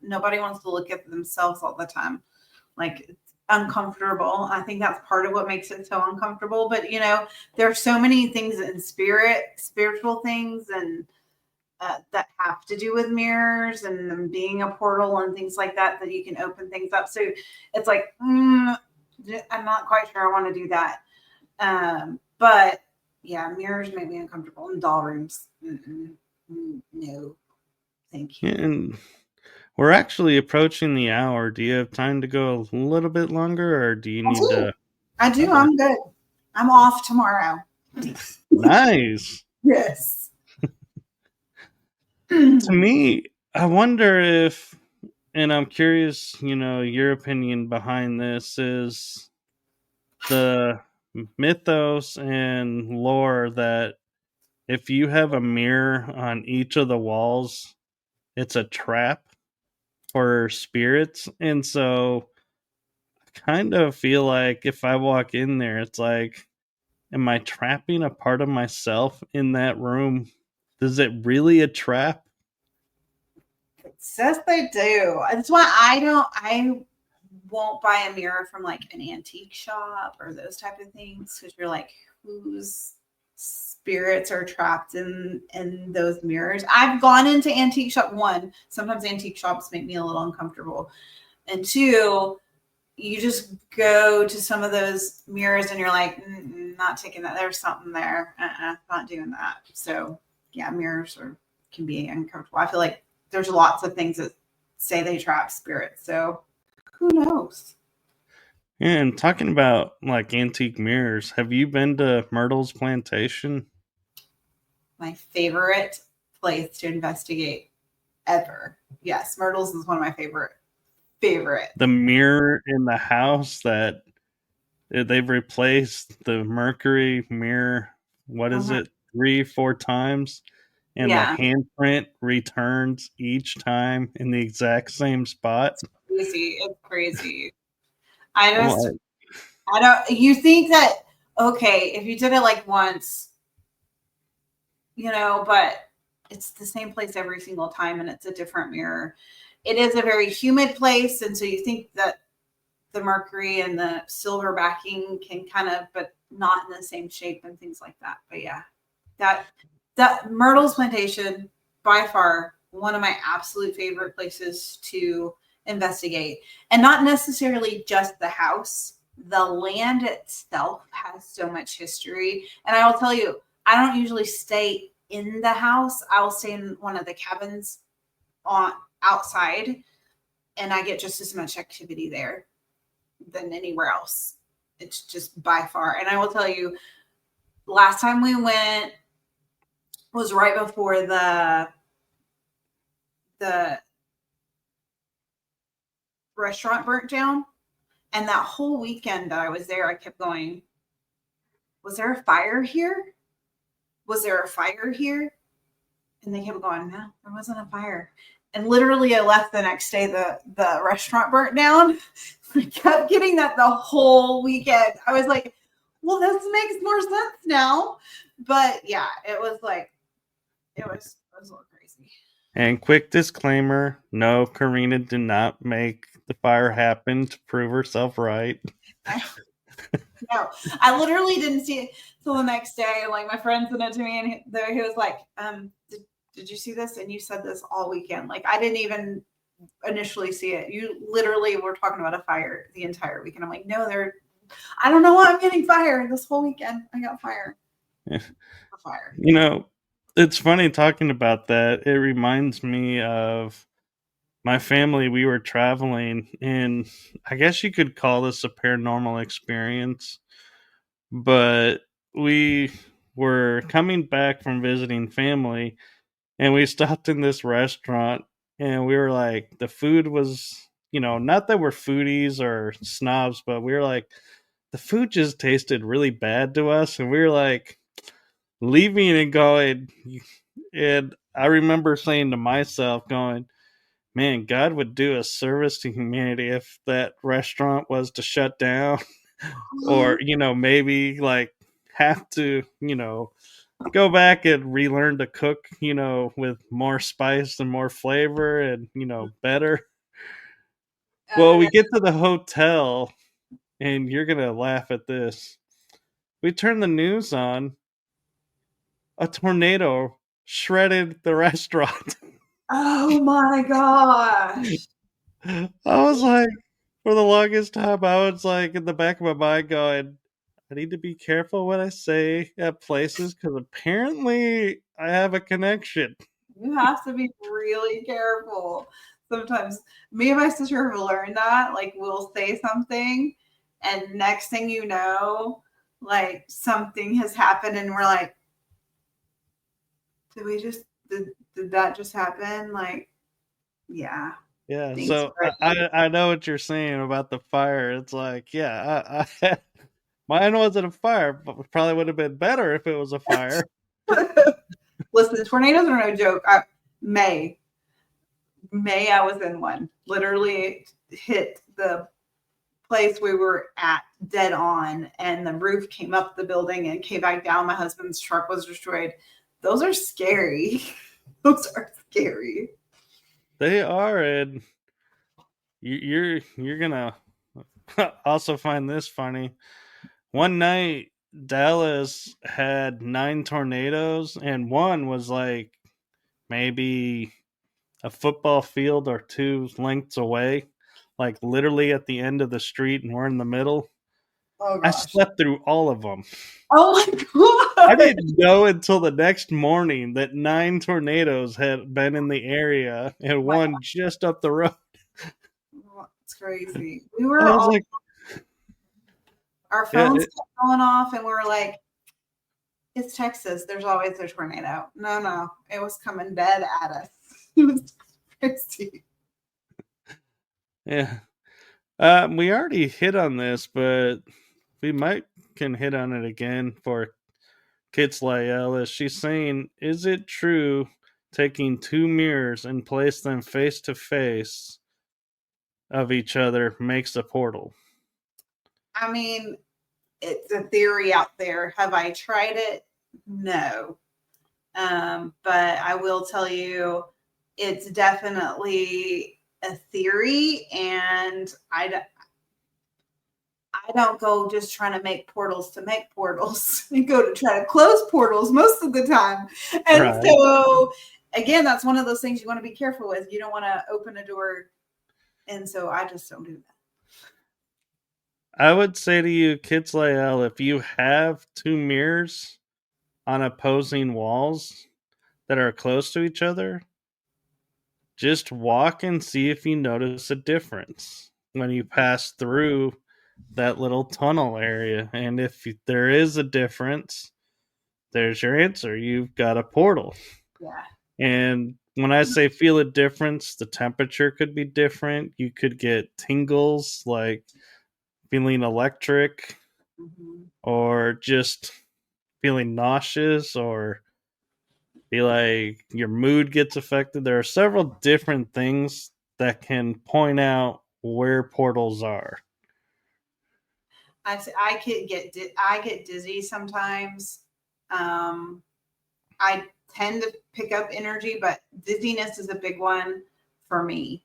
nobody wants to look at themselves all the time. Like it's uncomfortable. I think that's part of what makes it so uncomfortable. But there's so many things in spiritual things, and that have to do with mirrors and them being a portal and things like that you can open things up. So it's like I'm not quite sure I want to do that. But yeah, mirrors make me uncomfortable in doll rooms. No, thank you. And we're actually approaching the hour. Do you have time to go a little bit longer, or do you I need do. to? I do. Okay. I'm good. I'm off tomorrow. Nice. Yes. To me, I wonder if, and I'm curious, your opinion behind this is the mythos and lore that if you have a mirror on each of the walls, it's a trap for spirits. And so kind of feel like if I walk in there, it's like, am I trapping a part of myself in that room? Is it really a trap? It says they do. That's why I won't buy a mirror from like an antique shop or those type of things, because you're like, whose spirits are trapped in those mirrors? I've gone into antique shop. One, sometimes antique shops make me a little uncomfortable, and two, you just go to some of those mirrors and you're like, not taking that. There's something there. Not doing that. So yeah, mirrors can be uncomfortable. I feel like there's lots of things that say they trap spirits. So who knows? And talking about like antique mirrors, have you been to Myrtle's Plantation? My favorite place to investigate ever. Yes, Myrtle's is one of my favorite. The mirror in the house that they've replaced the mercury mirror, what is Mhm. it, 3 4 times, and the Yeah, handprint returns each time in the exact same spot. crazy. It's crazy. I I'm just, like, I don't, you think that, okay, if you did it like once, but it's the same place every single time and it's a different mirror. It is a very humid place. And so you think that the mercury and the silver backing can kind of, but not in the same shape and things like that. But yeah, that, that Myrtle's Plantation, by far, one of my absolute favorite places to investigate. And not necessarily just the house. The land itself has so much history. And I will tell you, I don't usually stay in the house. I'll stay in one of the cabins on outside, and I get just as much activity there than anywhere else. It's just by far. And I will tell you, last time we went was right before the restaurant burnt down. And that whole weekend that I was there, I kept going, was there a fire here? Was there a fire here? And they kept going, no, there wasn't a fire. And literally I left the next day, the restaurant burnt down. I kept getting that the whole weekend. I was like, well, this makes more sense now. But yeah, it was a little crazy. and quick disclaimer, no, Karina did not make the fire happen to prove herself right. I No, I literally didn't see it till the next day. Like my friend sent it to me, and he was like, did you see this?" And you said this all weekend. Like I didn't even initially see it. You literally were talking about a fire the entire weekend. I'm like, no, I don't know why I'm getting fired this whole weekend. I got fired for fire. You know, it's funny talking about that. It reminds me of my family. We were traveling, and I guess you could call this a paranormal experience, but we were coming back from visiting family, and we stopped in this restaurant, and we were like, the food was, not that we're foodies or snobs, but we were like, the food just tasted really bad to us, and we were like, leaving and going. And I remember saying to myself, going, man, God would do a service to humanity if that restaurant was to shut down or, maybe like have to, go back and relearn to cook, with more spice and more flavor and, better. Well, we get to the hotel and you're going to laugh at this. We turn the news on, a tornado shredded the restaurant. Oh my gosh. I was like, for the longest time, I was like in the back of my mind going, I need to be careful what I say at places because apparently I have a connection. You have to be really careful. Sometimes me and my sister have learned that. Like we'll say something, and next thing you know, like something has happened, and we're like, did that just happen? Like, yeah, Yeah, things so are I know what you're saying about the fire. It's like, yeah, mine wasn't a fire, but it probably would have been better if it was a fire. Listen, tornadoes are no joke. May I was in one. Literally hit the place we were at dead on, and the roof came up the building and came back down. My husband's truck was destroyed. Those are scary. Those are scary. They are, and you're gonna also find this funny. One night, Dallas had 9 tornadoes, and one was like maybe a football field or two lengths away, like literally at the end of the street, and we're in the middle. Oh I gosh. slept through all of them. Oh my I god. didn't know until the next morning that 9 tornadoes had been in the area and My one just up the road. god. It's crazy. We I were was all, like, our yeah, phones kept going off, and we were like, it's Texas. There's always a tornado. No. It was coming dead at us. It was crazy. yeah. We already hit on this, but we might can hit on it again for Kits Lyell. She's saying, is it true taking 2 mirrors and place them face to face of each other makes a portal? I mean, it's a theory out there. Have I tried it? No. But I will tell you, it's definitely a theory, and I don't go just trying to make portals to make portals. I go to try to close portals most of the time. And Right. so, again, that's one of those things you want to be careful with. You don't want to open a door. And so I just don't do that. I would say to you, Kits Lyell, if you have 2 mirrors on opposing walls that are close to each other, just walk and see if you notice a difference when you pass through that little tunnel area. And if there is a difference, there's your answer. You've got a portal. Yeah. And when I say feel a difference, the temperature could be different. You could get tingles like feeling electric, or just feeling nauseous, or be like your mood gets affected. There are several different things that can point out where portals are. I get dizzy sometimes. I tend to pick up energy, but dizziness is a big one for me.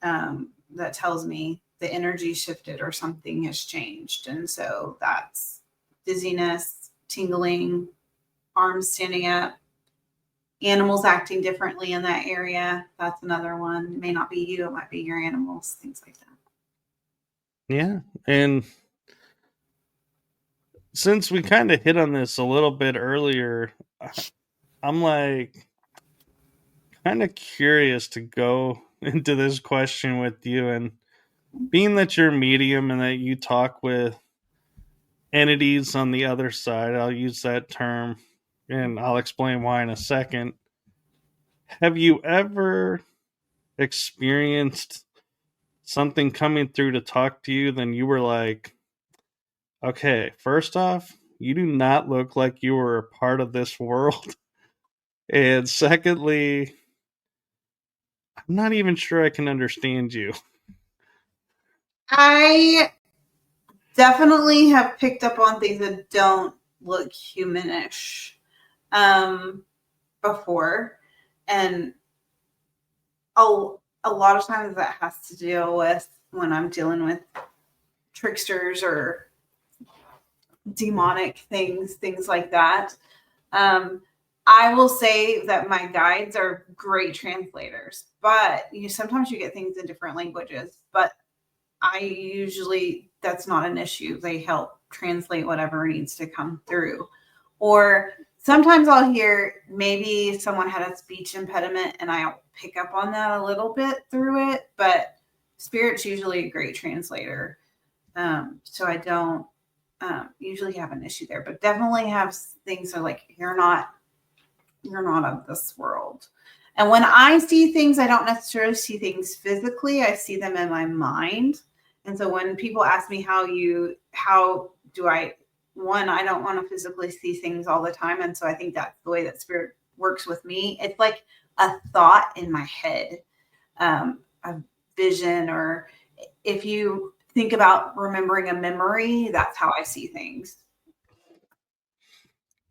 That tells me the energy shifted or something has changed, and so that's dizziness, tingling, arms standing up, animals acting differently in that area. That's another one. It may not be you, it might be your animals, things like that. Yeah. And since we kind of hit on this a little bit earlier, I'm like kind of curious to go into this question with you. And being that you're a medium and that you talk with entities on the other side, I'll use that term and I'll explain why in a second. Have you ever experienced something coming through to talk to you, then you were like, okay, first off, you do not look like you were a part of this world. And secondly, I'm not even sure I can understand you. I definitely have picked up on things that don't look humanish before. And a lot of times that has to deal with when I'm dealing with tricksters or demonic things like that. I will say that my guides are great translators, but sometimes you get things in different languages. But I usually, that's not an issue. They help translate whatever needs to come through. Or sometimes I'll hear maybe someone had a speech impediment and I'll pick up on that a little bit through it, but Spirit's usually a great translator. So I don't usually have an issue there, but definitely have things that are like, you're not of this world. And when I see things, I don't necessarily see things physically. I see them in my mind. And so when people ask me how do I, I don't want to physically see things all the time. And so I think that's the way that Spirit works with me. It's like a thought in my head, a vision, or if you think about remembering a memory, that's how I see things.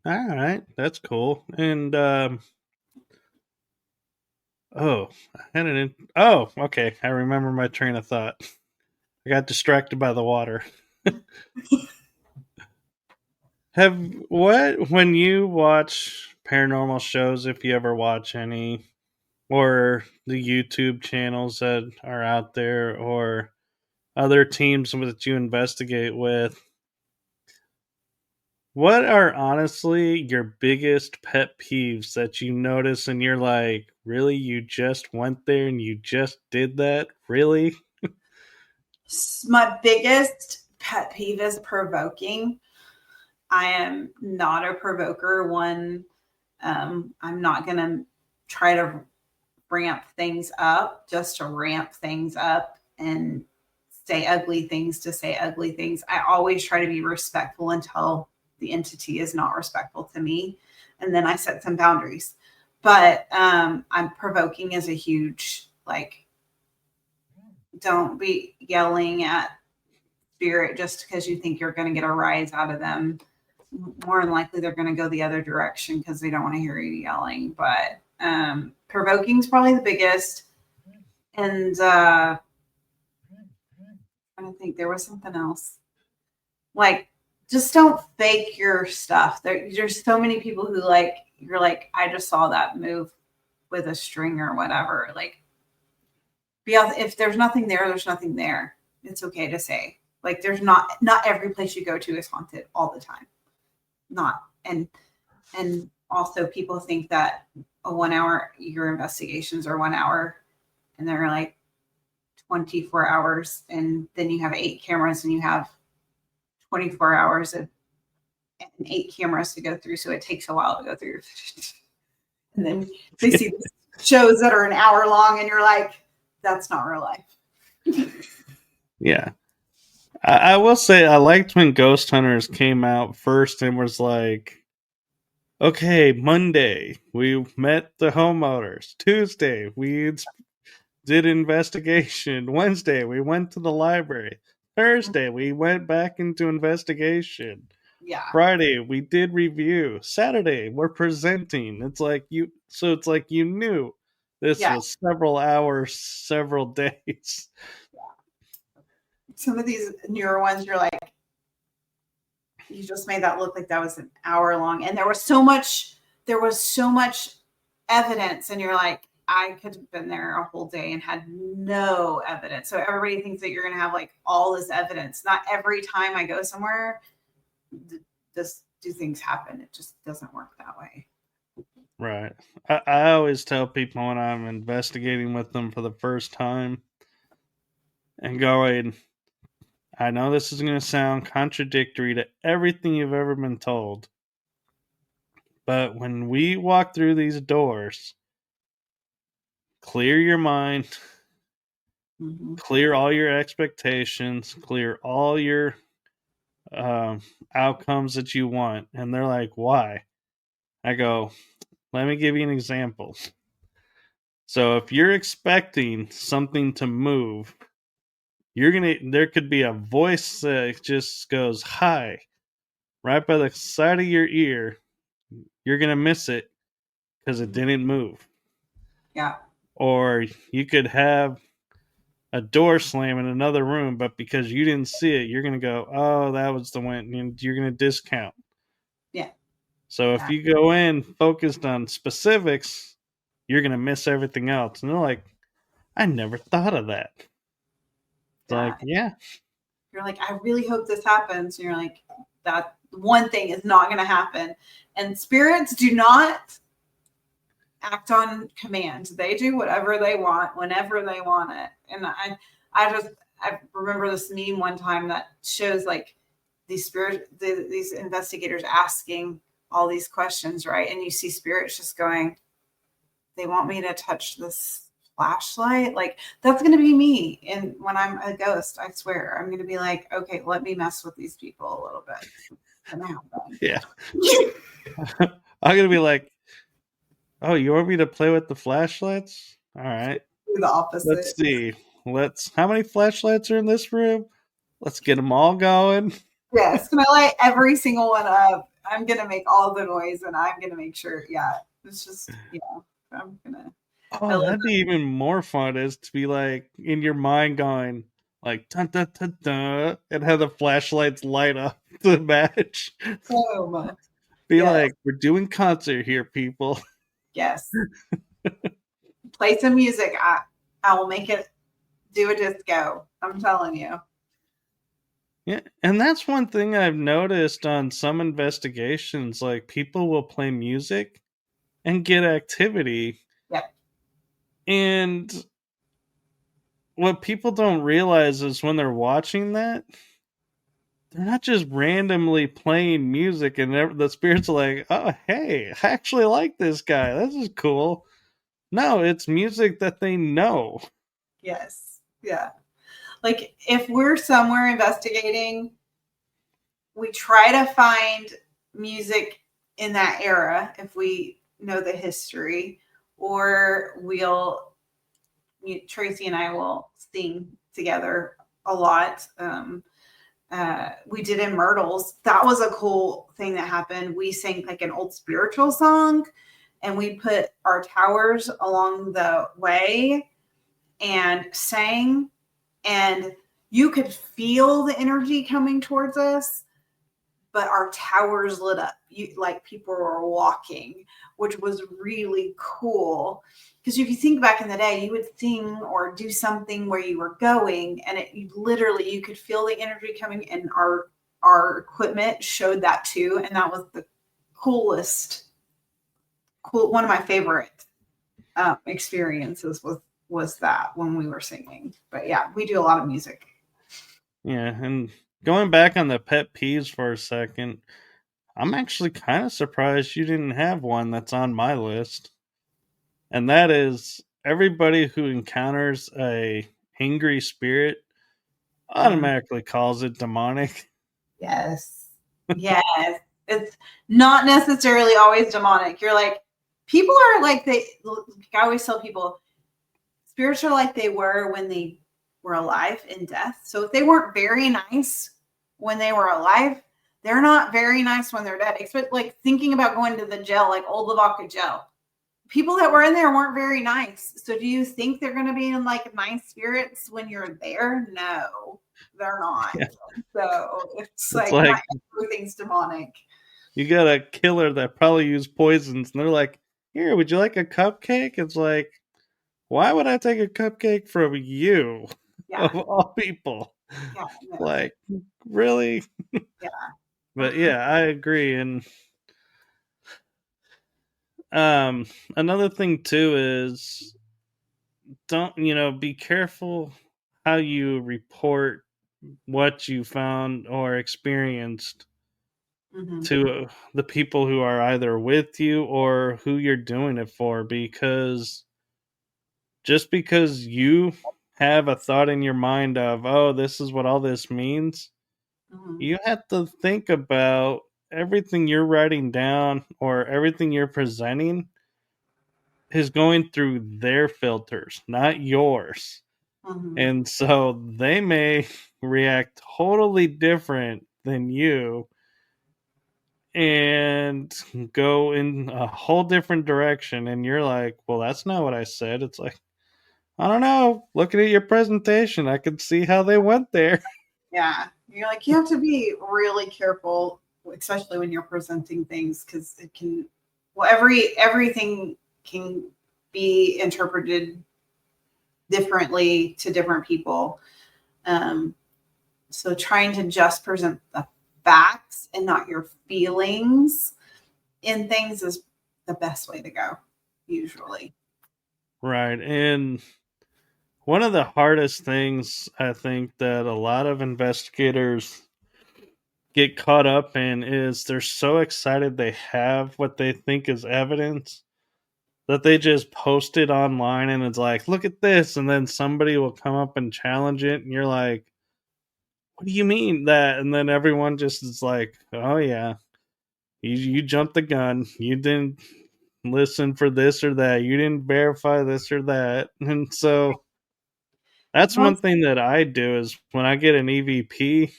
All right, that's cool. And oh, I had it in. Oh, okay. I remember my train of thought. I got distracted by the water. Have what when you watch paranormal shows, if you ever watch any, or the YouTube channels that are out there, or other teams that you investigate with, what are honestly your biggest pet peeves that you notice and you're like, really, you just went there and you just did that? Really? My biggest pet peeve is provoking. I am not a provoker. I'm not going to try to ramp things up just to ramp things up and say ugly things to say ugly things. I always try to be respectful until the entity is not respectful to me. And then I set some boundaries. But I'm provoking is a huge, like, don't be yelling at spirit just because you think you're going to get a rise out of them. More than likely, they're going to go the other direction because they don't want to hear you yelling. But provoking is probably the biggest. And I don't think there was something else. Like, just don't fake your stuff. There's so many people who like you're like, I just saw that move with a string or whatever. Like, if there's nothing there, there's nothing there. It's okay to say. Like, there's not every place you go to is haunted all the time. Not and also people think that a 1 hour your investigations are 1 hour, and they're like 24 hours, and then you have 8 cameras and you have 24 hours of and 8 cameras to go through, so it takes a while to go through your footage. And then they see shows that are an hour long, and you're like, that's not real life. Yeah. I will say I liked when Ghost Hunters came out first and was like, okay, Monday we met the homeowners. Tuesday we did investigation. Wednesday we went to the library. Thursday we went back into investigation. Yeah. Friday we did review. Saturday we're presenting. It's like you knew this Yeah. was several hours, several days. Some of these newer ones, you're like, you just made that look like that was an hour long. And there was so much evidence. And you're like, I could have been there a whole day and had no evidence. So everybody thinks that you're going to have like all this evidence. Not every time I go somewhere, do things happen. It just doesn't work that way. Right. I always tell people when I'm investigating with them for the first time and going, I know this is going to sound contradictory to everything you've ever been told, but when we walk through these doors, clear your mind, clear all your expectations, clear all your outcomes that you want. And they're like, why? I go, let me give you an example. So if you're expecting something to move, there could be a voice that just goes hi right by the side of your ear. You're gonna miss it because it didn't move. Yeah. Or you could have a door slam in another room, but because you didn't see it, you're gonna go, oh, that was the one, and you're gonna discount. Yeah. So if you go in focused on specifics, you're gonna miss everything else. And they're like, I never thought of that. It's like, yeah. You're like, I really hope this happens. And you're like, that one thing is not going to happen. And spirits do not act on command. They do whatever they want whenever they want it. And I remember this meme one time that shows like these investigators asking all these questions, right? And you see spirits just going, they want me to touch this flashlight. Like, that's going to be me. And when I'm a ghost, I swear, I'm going to be like, okay, let me mess with these people a little bit. Yeah. I'm going to be like, oh, you want me to play with the flashlights? All right. Do the opposite. Let's see. How many flashlights are in this room? Let's get them all going. Yes, can I light every single one up? I'm gonna make all the noise, and I'm gonna make sure. Yeah, it's just I'm gonna. I Oh, love that'd be even more fun is to be like in your mind going like dun dun dun dun and have the flashlights light up to match. home. Be Yes, like, we're doing concert here, people. yes. Play some music. I will make it do a disco. I'm telling you. Yeah, and that's one thing I've noticed on some investigations. Like people will play music and get activity, Yep. and what people don't realize is when they're watching that, they're not just randomly playing music and the spirits are like, oh, hey, I actually like this guy. This is cool. No, it's music that they know. Yes. Yeah. Like if we're somewhere investigating, we try to find music in that era if we know the history, or Tracy and I will sing together a lot. We did in Myrtles. That was a cool thing that happened. We sang like an old spiritual song, and we put our towers along the way and sang, and you could feel the energy coming towards us, but our towers lit up. Like people were walking, which was really cool. Because if you think back in the day, you would sing or do something where you were going, and you could feel the energy coming, and our equipment showed that too, and that was the coolest, one of my favorite experiences was that when we were singing. But yeah, we do a lot of music. Yeah, and going back on the pet peeves for a second, I'm actually kind of surprised you didn't have one that's on my list. And that is everybody who encounters a angry spirit Mm. automatically calls it demonic. Yes. Yes. It's not necessarily always demonic. You're like, people are like I always tell people, spirits are like they were when they were alive in death. So if they weren't very nice when they were alive, they're not very nice when they're dead. Except like thinking about going to the jail, like old Lavaca jail. People that were in there weren't very nice. So do you think they're going to be in like nice spirits when you're there? No, they're not. Yeah, So it's it's like not like everything's demonic. you got a killer that probably used poisons, and they're like, "Here, would you like a cupcake?" It's like, why would I take a cupcake from you, Yeah, of all people? yeah, no, Like, really? yeah. But yeah, I agree. And um, another thing too is don't be careful how you report what you found or experienced Mm-hmm, to the people who are either with you or who you're doing it for, because just because you have a thought in your mind of, oh, this is what all this means, mm-hmm, you have to think about everything you're writing down or everything you're presenting is going through their filters, not yours. mm-hmm, And so they may react totally different than you and go in a whole different direction. And you're like, well, that's not what I said. It's like, I don't know. Looking at your presentation, I could see how they went there. yeah. You're like, you have to be really careful, especially when you're presenting things, because it can, well, everything can be interpreted differently to different people. Um, so trying to just present the facts and not your feelings in things is the best way to go, usually. Right. And one of the hardest things I think that a lot of investigators get caught up in is they're so excited they have what they think is evidence that they just post it online and it's like, look at this. And then somebody will come up and challenge it. And you're like, what do you mean that? And then everyone just is like, oh, yeah, you jumped the gun. You didn't listen for this or that. You didn't verify this or that. And so, That's one Most, thing that I do is when I get an EVP,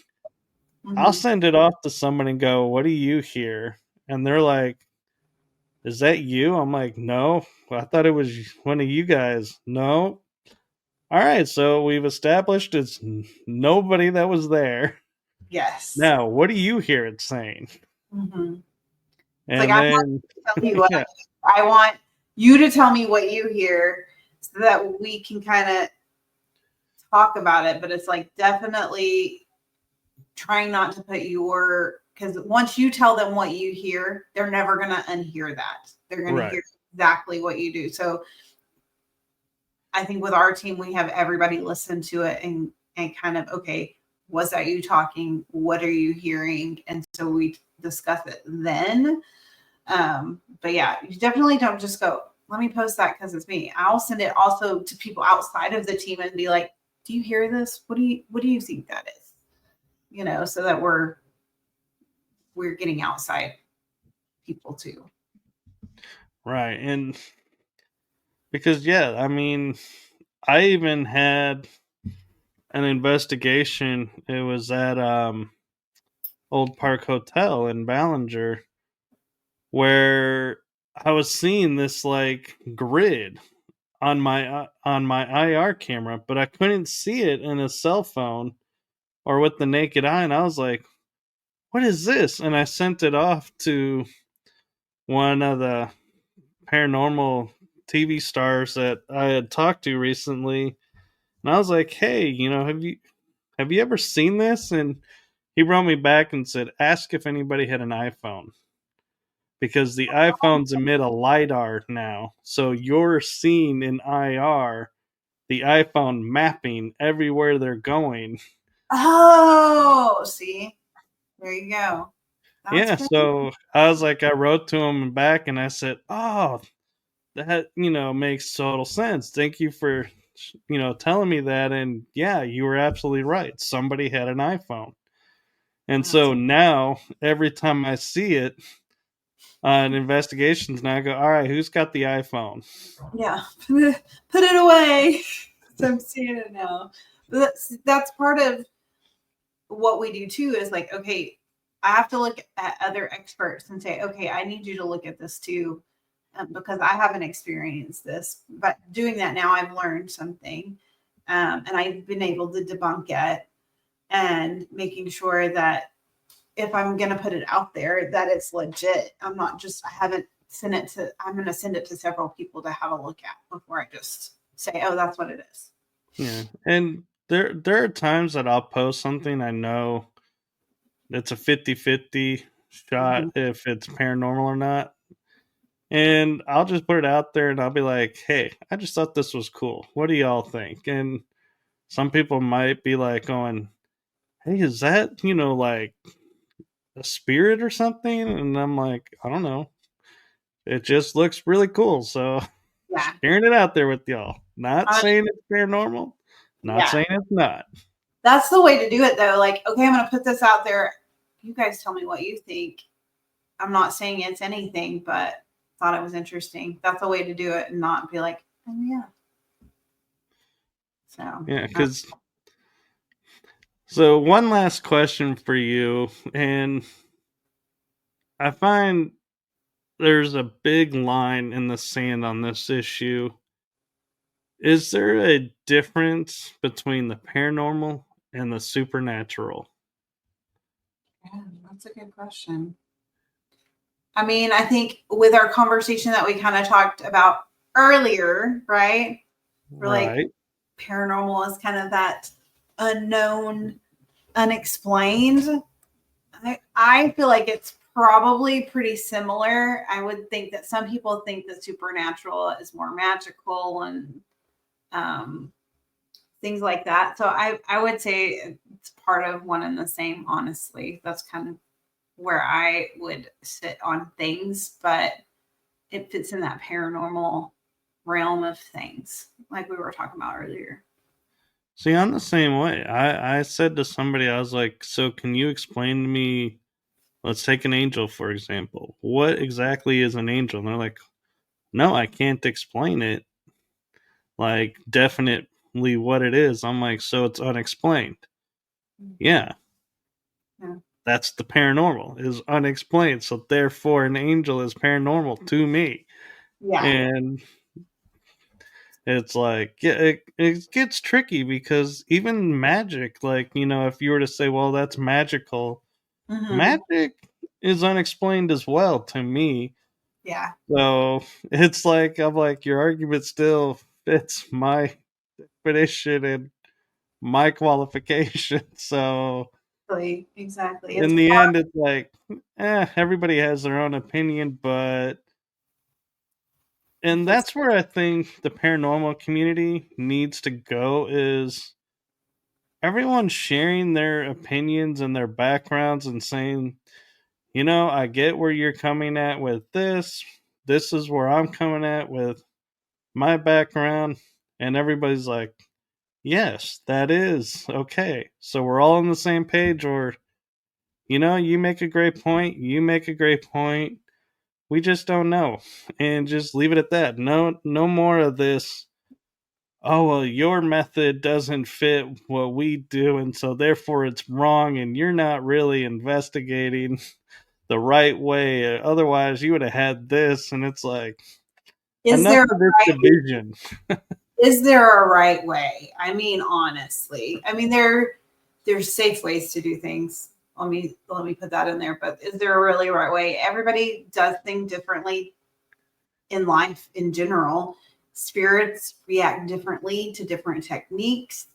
I'll mhm. send it off to someone and go, "What do you hear?" And they're like, "Is that you?" I'm like, "No, I thought it was one of you guys." No. All right, so we've established it's nobody that was there. Yes. Now, what do you hear it saying? Hmm. It's like And I'm not then, telling you what yeah, I want you to tell me what you hear so that we can kind of talk about it. But it's like definitely trying not to put your because once you tell them what you hear, they're never gonna unhear that. They're gonna right, hear exactly what you do. So I think with our team, we have everybody listen to it and kind of okay, was that you talking? What are you hearing? And so we discuss it then. But yeah, you definitely don't just go, let me post that because it's me. I'll send it also to people outside of the team and be like, do you hear this? What do you think that is? So that we're getting outside people too. right. And because, yeah, I mean, I even had an investigation. It was at Old Park Hotel in Ballinger where I was seeing this like grid on my IR camera, but I couldn't see it in a cell phone or with the naked eye, and I was like, "What is this?" And I sent it off to one of the paranormal TV stars that I had talked to recently, and I was like, "Hey, have you ever seen this?" And he wrote me back and said, "Ask if anybody had an iPhone." Because the iPhones emit a LiDAR now. So you're seeing in IR the iPhone mapping everywhere they're going. Oh, see, there you go. That's Yeah, crazy. so I was like, I wrote to him back and I said, "Oh, that, makes total sense. Thank you for, telling me that. And yeah, you were absolutely right. Somebody had an iPhone." And That's so now every time I see it on investigations, now I go, "All right, who's got the iPhone?" yeah. Put it away. So I'm seeing it now. But that's part of what we do too is like, okay, I have to look at other experts and say, okay, I need you to look at this too, because I haven't experienced this. But doing that now, I've learned something, and I've been able to debunk it and making sure that if I'm going to put it out there, that it's legit. I haven't sent it to, I'm going to send it to several people to have a look at before I just say, oh, that's what it is. Yeah. And there are times that I'll post something I know it's a 50-50 shot Mm-hmm. if it's paranormal or not. And I'll just put it out there and I'll be like, "Hey, I just thought this was cool. What do y'all think?" And some people might be like going, "Hey, is that, like a spirit or something?" And I'm like, "I don't know. It just looks really cool." So Yeah. sharing it out there with y'all. Not I saying it's paranormal, not yeah. saying it's not. That's the way to do it though. Like, okay, I'm going to put this out there. You guys tell me what you think. I'm not saying it's anything, but thought it was interesting. That's a way to do it and not be like, oh, yeah. So, Yeah, so one last question for you, and I find there's a big line in the sand on this issue. Is there a difference between the paranormal and the supernatural? yeah, that's a good question. I mean, I think with our conversation that we kind of talked about earlier, right? We're like, Right. paranormal is kind of that unknown, unexplained. I feel like it's probably pretty similar. I would think that some people think that supernatural is more magical and um, things like that. So I would say it's part of one and the same. Honestly, that's kind of where I would sit on things, but it fits in that paranormal realm of things, like we were talking about earlier. See, I'm the same way. I said to somebody, I was like, "So can you explain to me, let's take an angel, for example. What exactly is an angel?" And they're like, "No, I can't explain it like definite exactly what it is. I'm like, so it's unexplained. Yeah, Yeah. that's the paranormal is unexplained. So therefore, an angel is paranormal to me. Yeah. And it's like, yeah, it gets tricky because even magic, like, if you were to say, well, that's magical, Hmm. magic is unexplained as well to me. Yeah. So it's like, I'm like, your argument still fits my definition and my qualification. So Exactly. It's in the end, it's like, everybody has their own opinion, but and just that's where I think the paranormal community needs to go is everyone sharing their opinions and their backgrounds and saying, I get where you're coming at with this. This is where I'm coming at with my background. And everybody's like, yes, that is okay. So we're all on the same page, or, you make a great point. You make a great point. We just don't know. And just leave it at that. No more of this. Oh, well, your method doesn't fit what we do. And so therefore it's wrong. And you're not really investigating the right way. Otherwise, you would have had this. And it's like, is enough there of this right division. is there a right way? I mean, honestly, I mean there's safe ways to do things. Let me put that in there. But is there a really right way? Everybody does things differently in life in general. Spirits react differently to different techniques.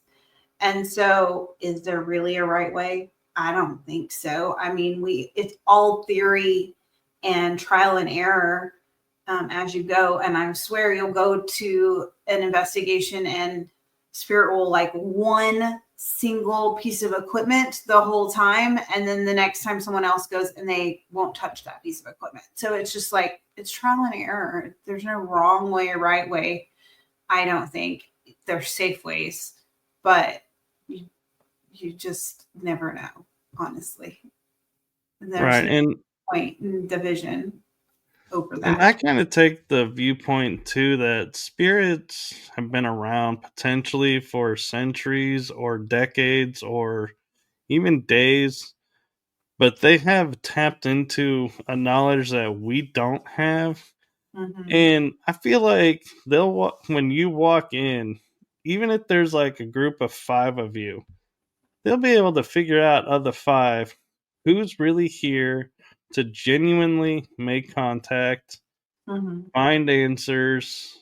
And so, is there really a right way? I don't think so. I mean, it's all theory and trial and error as you go. And I swear you'll go to an investigation and spirit will like one single piece of equipment the whole time. And then the next time someone else goes and they won't touch that piece of equipment. So it's just like, it's trial and error. There's no wrong way or right way. I don't think there's safe ways, but you just never know, honestly. And there's Right. no point in division over And that. I kind of take the viewpoint too that spirits have been around potentially for centuries or decades or even days, but they have tapped into a knowledge that we don't have. Mm-hmm. And I feel like when you walk in, even if there's like a group of 5 of you, they'll be able to figure out of the 5 who's really here to genuinely make contact, Mm-hmm. find answers,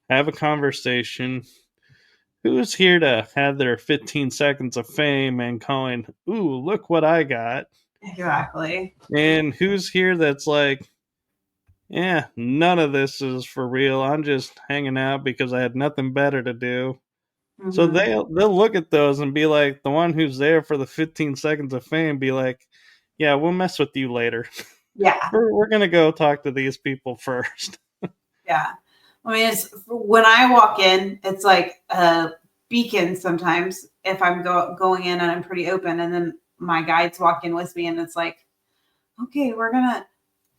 have a conversation. Who's here to have their 15 seconds of fame and going, ooh, look what I got? Exactly. And who's here that's like, yeah, none of this is for real. I'm just hanging out because I had nothing better to do. So Mm-hmm. they'll look at those and be like, the one who's there for the 15 seconds of fame, be like, yeah, we'll mess with you later. Yeah. We're gonna go talk to these people first. Yeah. I mean, it's when I walk in, it's like a beacon sometimes if I'm going in and I'm pretty open, and then my guides walk in with me, and it's like, okay,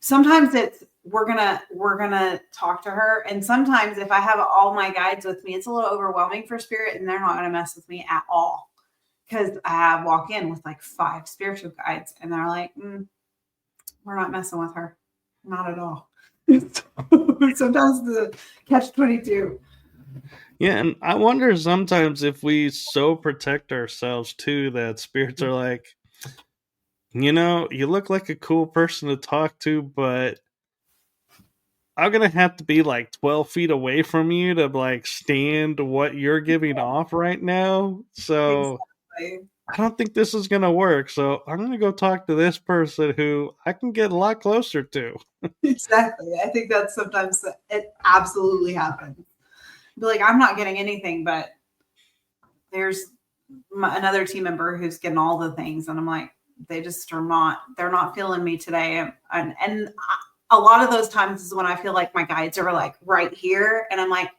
sometimes it's we're gonna talk to her, and sometimes if I have all my guides with me, it's a little overwhelming for spirit, and they're not gonna mess with me at all because I walk in with like 5 spiritual guides, and they're like, we're not messing with her, not at all. Sometimes the catch-22. Yeah, and I wonder sometimes if we so protect ourselves too that spirits are like, you look like a cool person to talk to, but I'm gonna have to be like 12 feet away from you to like stand what you're giving off right now. So Exactly. I don't think this is gonna work. So I'm gonna go talk to this person who I can get a lot closer to. Exactly. I think that's sometimes it absolutely happens. Be like, I'm not getting anything, but there's another team member who's getting all the things, and I'm like, they just are not. They're not feeling me today, and a lot of those times is when I feel like my guides are like right here, and I'm like,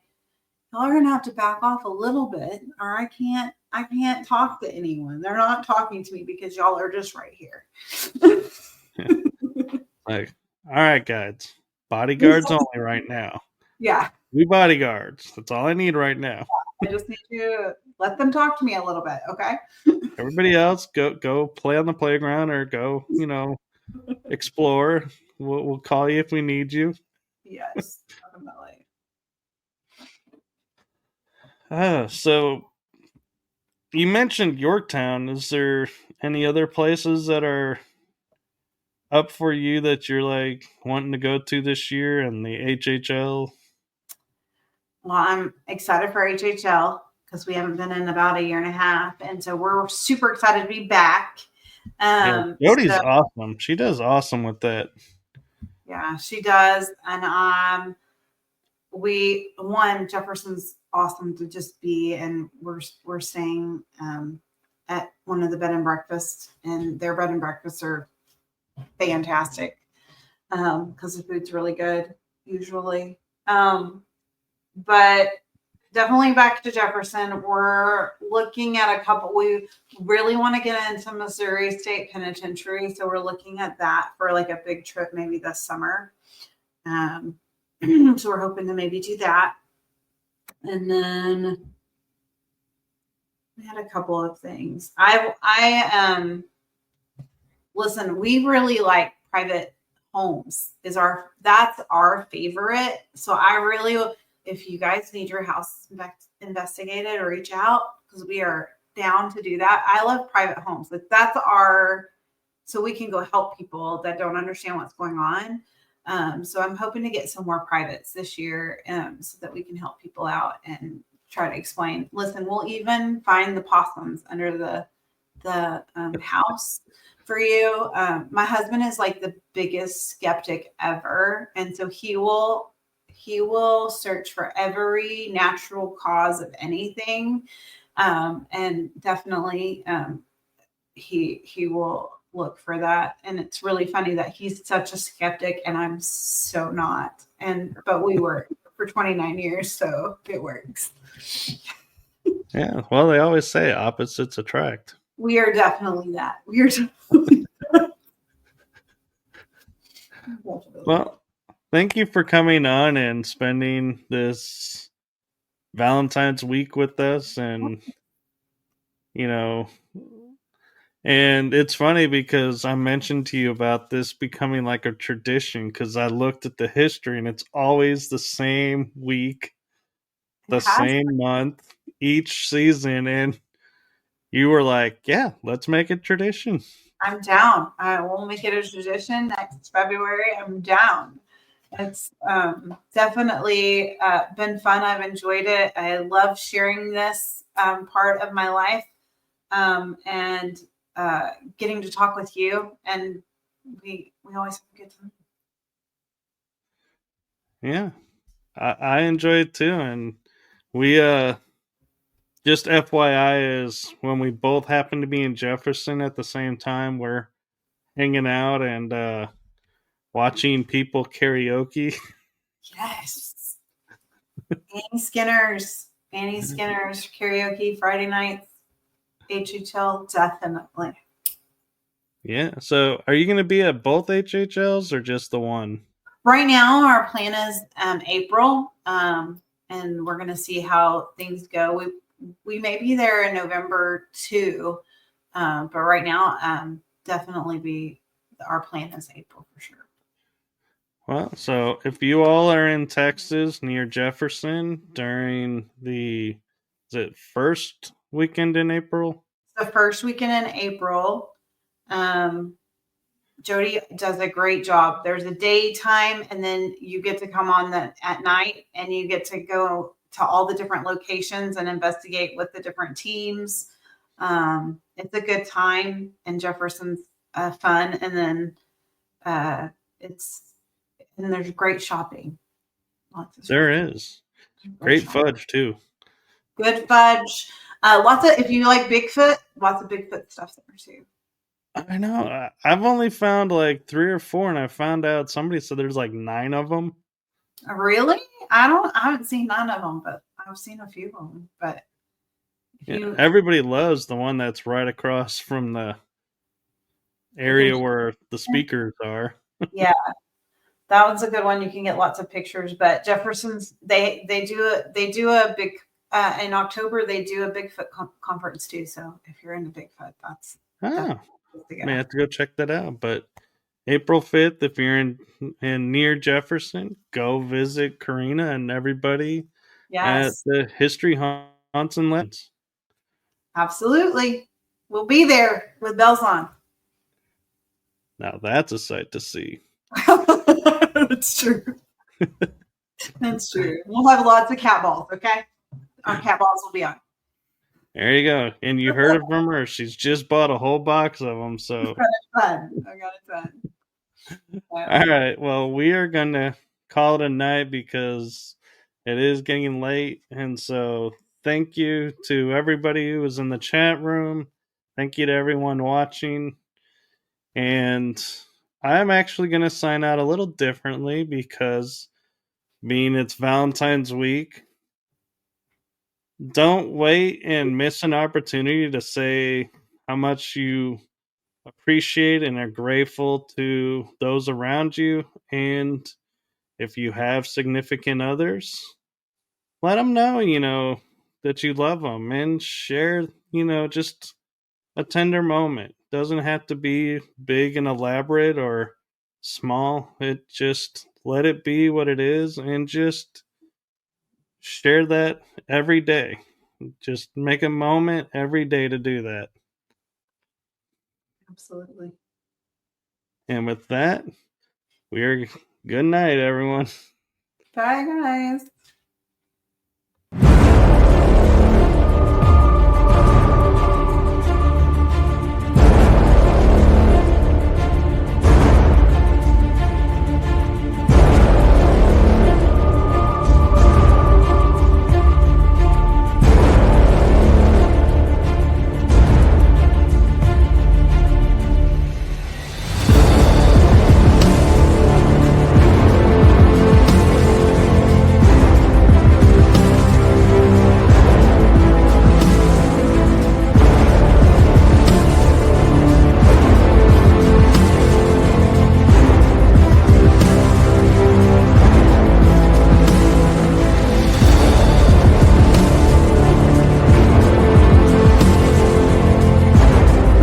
y'all are gonna have to back off a little bit, or I can't talk to anyone. They're not talking to me because y'all are just right here. Like, all right, guys, bodyguards only right now. Yeah. 2 bodyguards. That's all I need right now. I just need to let them talk to me a little bit, okay? Everybody else, go play on the playground or go, explore. We'll call you if we need you. Yes, definitely. So you mentioned Yorktown. Is there any other places that are up for you that you're like wanting to go to this year and the HHL? Well, I'm excited for HHL because we haven't been in about a year and a half, and so we're super excited to be back. Yeah, So Jody's awesome. She does awesome with that. yeah, she does, and we one Jefferson's awesome to just be, and we're staying at one of the bed and breakfasts, and their bed and breakfasts are fantastic because the food's really good usually. But definitely back to Jefferson. We're looking at a couple. We really want to get into Missouri State Penitentiary, so we're looking at that for like a big trip maybe this summer. So we're hoping to maybe do that. And then we had a couple of things. I listen, we really like private homes that's our favorite. So I really, if you guys need your house investigated or reach out, because we are down to do that. I love private homes. Like that's our, so we can go help people that don't understand what's going on. So I'm hoping to get some more privates this year, so that we can help people out and try to explain. Listen, we'll even find the possums under the house for you. My husband is like the biggest skeptic ever, and so he will search for every natural cause of anything, and definitely he will look for that. And it's really funny that he's such a skeptic and I'm so not. And but we were for 29 years, so it works. Yeah, well, they always say opposites attract. We are definitely that. We are definitely, definitely that. Well, thank you for coming on and spending this Valentine's week with us. You know, and it's funny because I mentioned to you about this becoming like a tradition because I looked at the history and it's always the same week, It the has. same month each season. And you were like, yeah, let's make it tradition. I'm down. I will make it a tradition next February. I'm down. It's definitely been fun. I've enjoyed it. I love sharing this part of my life, and getting to talk with you. And we always have a good time. Yeah, I enjoy it too. And we, just FYI, is when we both happen to be in Jefferson at the same time, we're hanging out and watching people karaoke. Yes, Annie Skinner's karaoke Friday nights. HHL definitely. Yeah. So, are you going to be at both HHLs or just the one? Right now, our plan is April, and we're going to see how things go. We may be there in November too, but right now, definitely be our plan is April for sure. Well, so if you all are in Texas near Jefferson during the, is it first weekend in April? The first weekend in April, um, Jody does a great job. There's a daytime, and then you get to come on at night, and you get to go to all the different locations and investigate with the different teams. It's a good time, and Jefferson's fun, and then it's and there's great shopping. Lots of There shopping. is. Great Great shopping. fudge, too. Good fudge. Lots of if you like Bigfoot, lots of Bigfoot stuff there too. I know. I've only found like 3 or 4, and I found out somebody said there's like 9 of them. Really? I haven't seen none of them, but I've seen a few of them. But if Yeah, you, everybody loves the one that's right across from the the area convention, where the speakers are. yeah, That one's a good one. You can get lots of pictures. But Jefferson's they do a big in October they do a Bigfoot conference too. So if you're into Bigfoot, that's Oh, definitely to may go. have to go check that out. But April 5th, if you're in near Jefferson, go visit Carina and everybody at Yes, the History Haunts and Legends. absolutely. We'll be there with bells on. Now that's a sight to see. That's true. That's true. We'll have lots of cat balls. Okay, our cat balls will be on. There you go. And you heard it from her. She's just bought a whole box of them. So, Fun. I got it done. all right. Well, we are going to call it a night because it is getting late. And so, thank you to everybody who was in the chat room. Thank you to everyone watching. And I'm actually going to sign out a little differently because being it's Valentine's week, don't wait and miss an opportunity to say how much you appreciate and are grateful to those around you. And if you have significant others, let them know, that you love them and share, just a tender moment. Doesn't have to be big and elaborate or small. It just let it be what it is and just share that every day. Just make a moment every day to do that. Absolutely. And with that, we are good night, everyone. Bye, guys.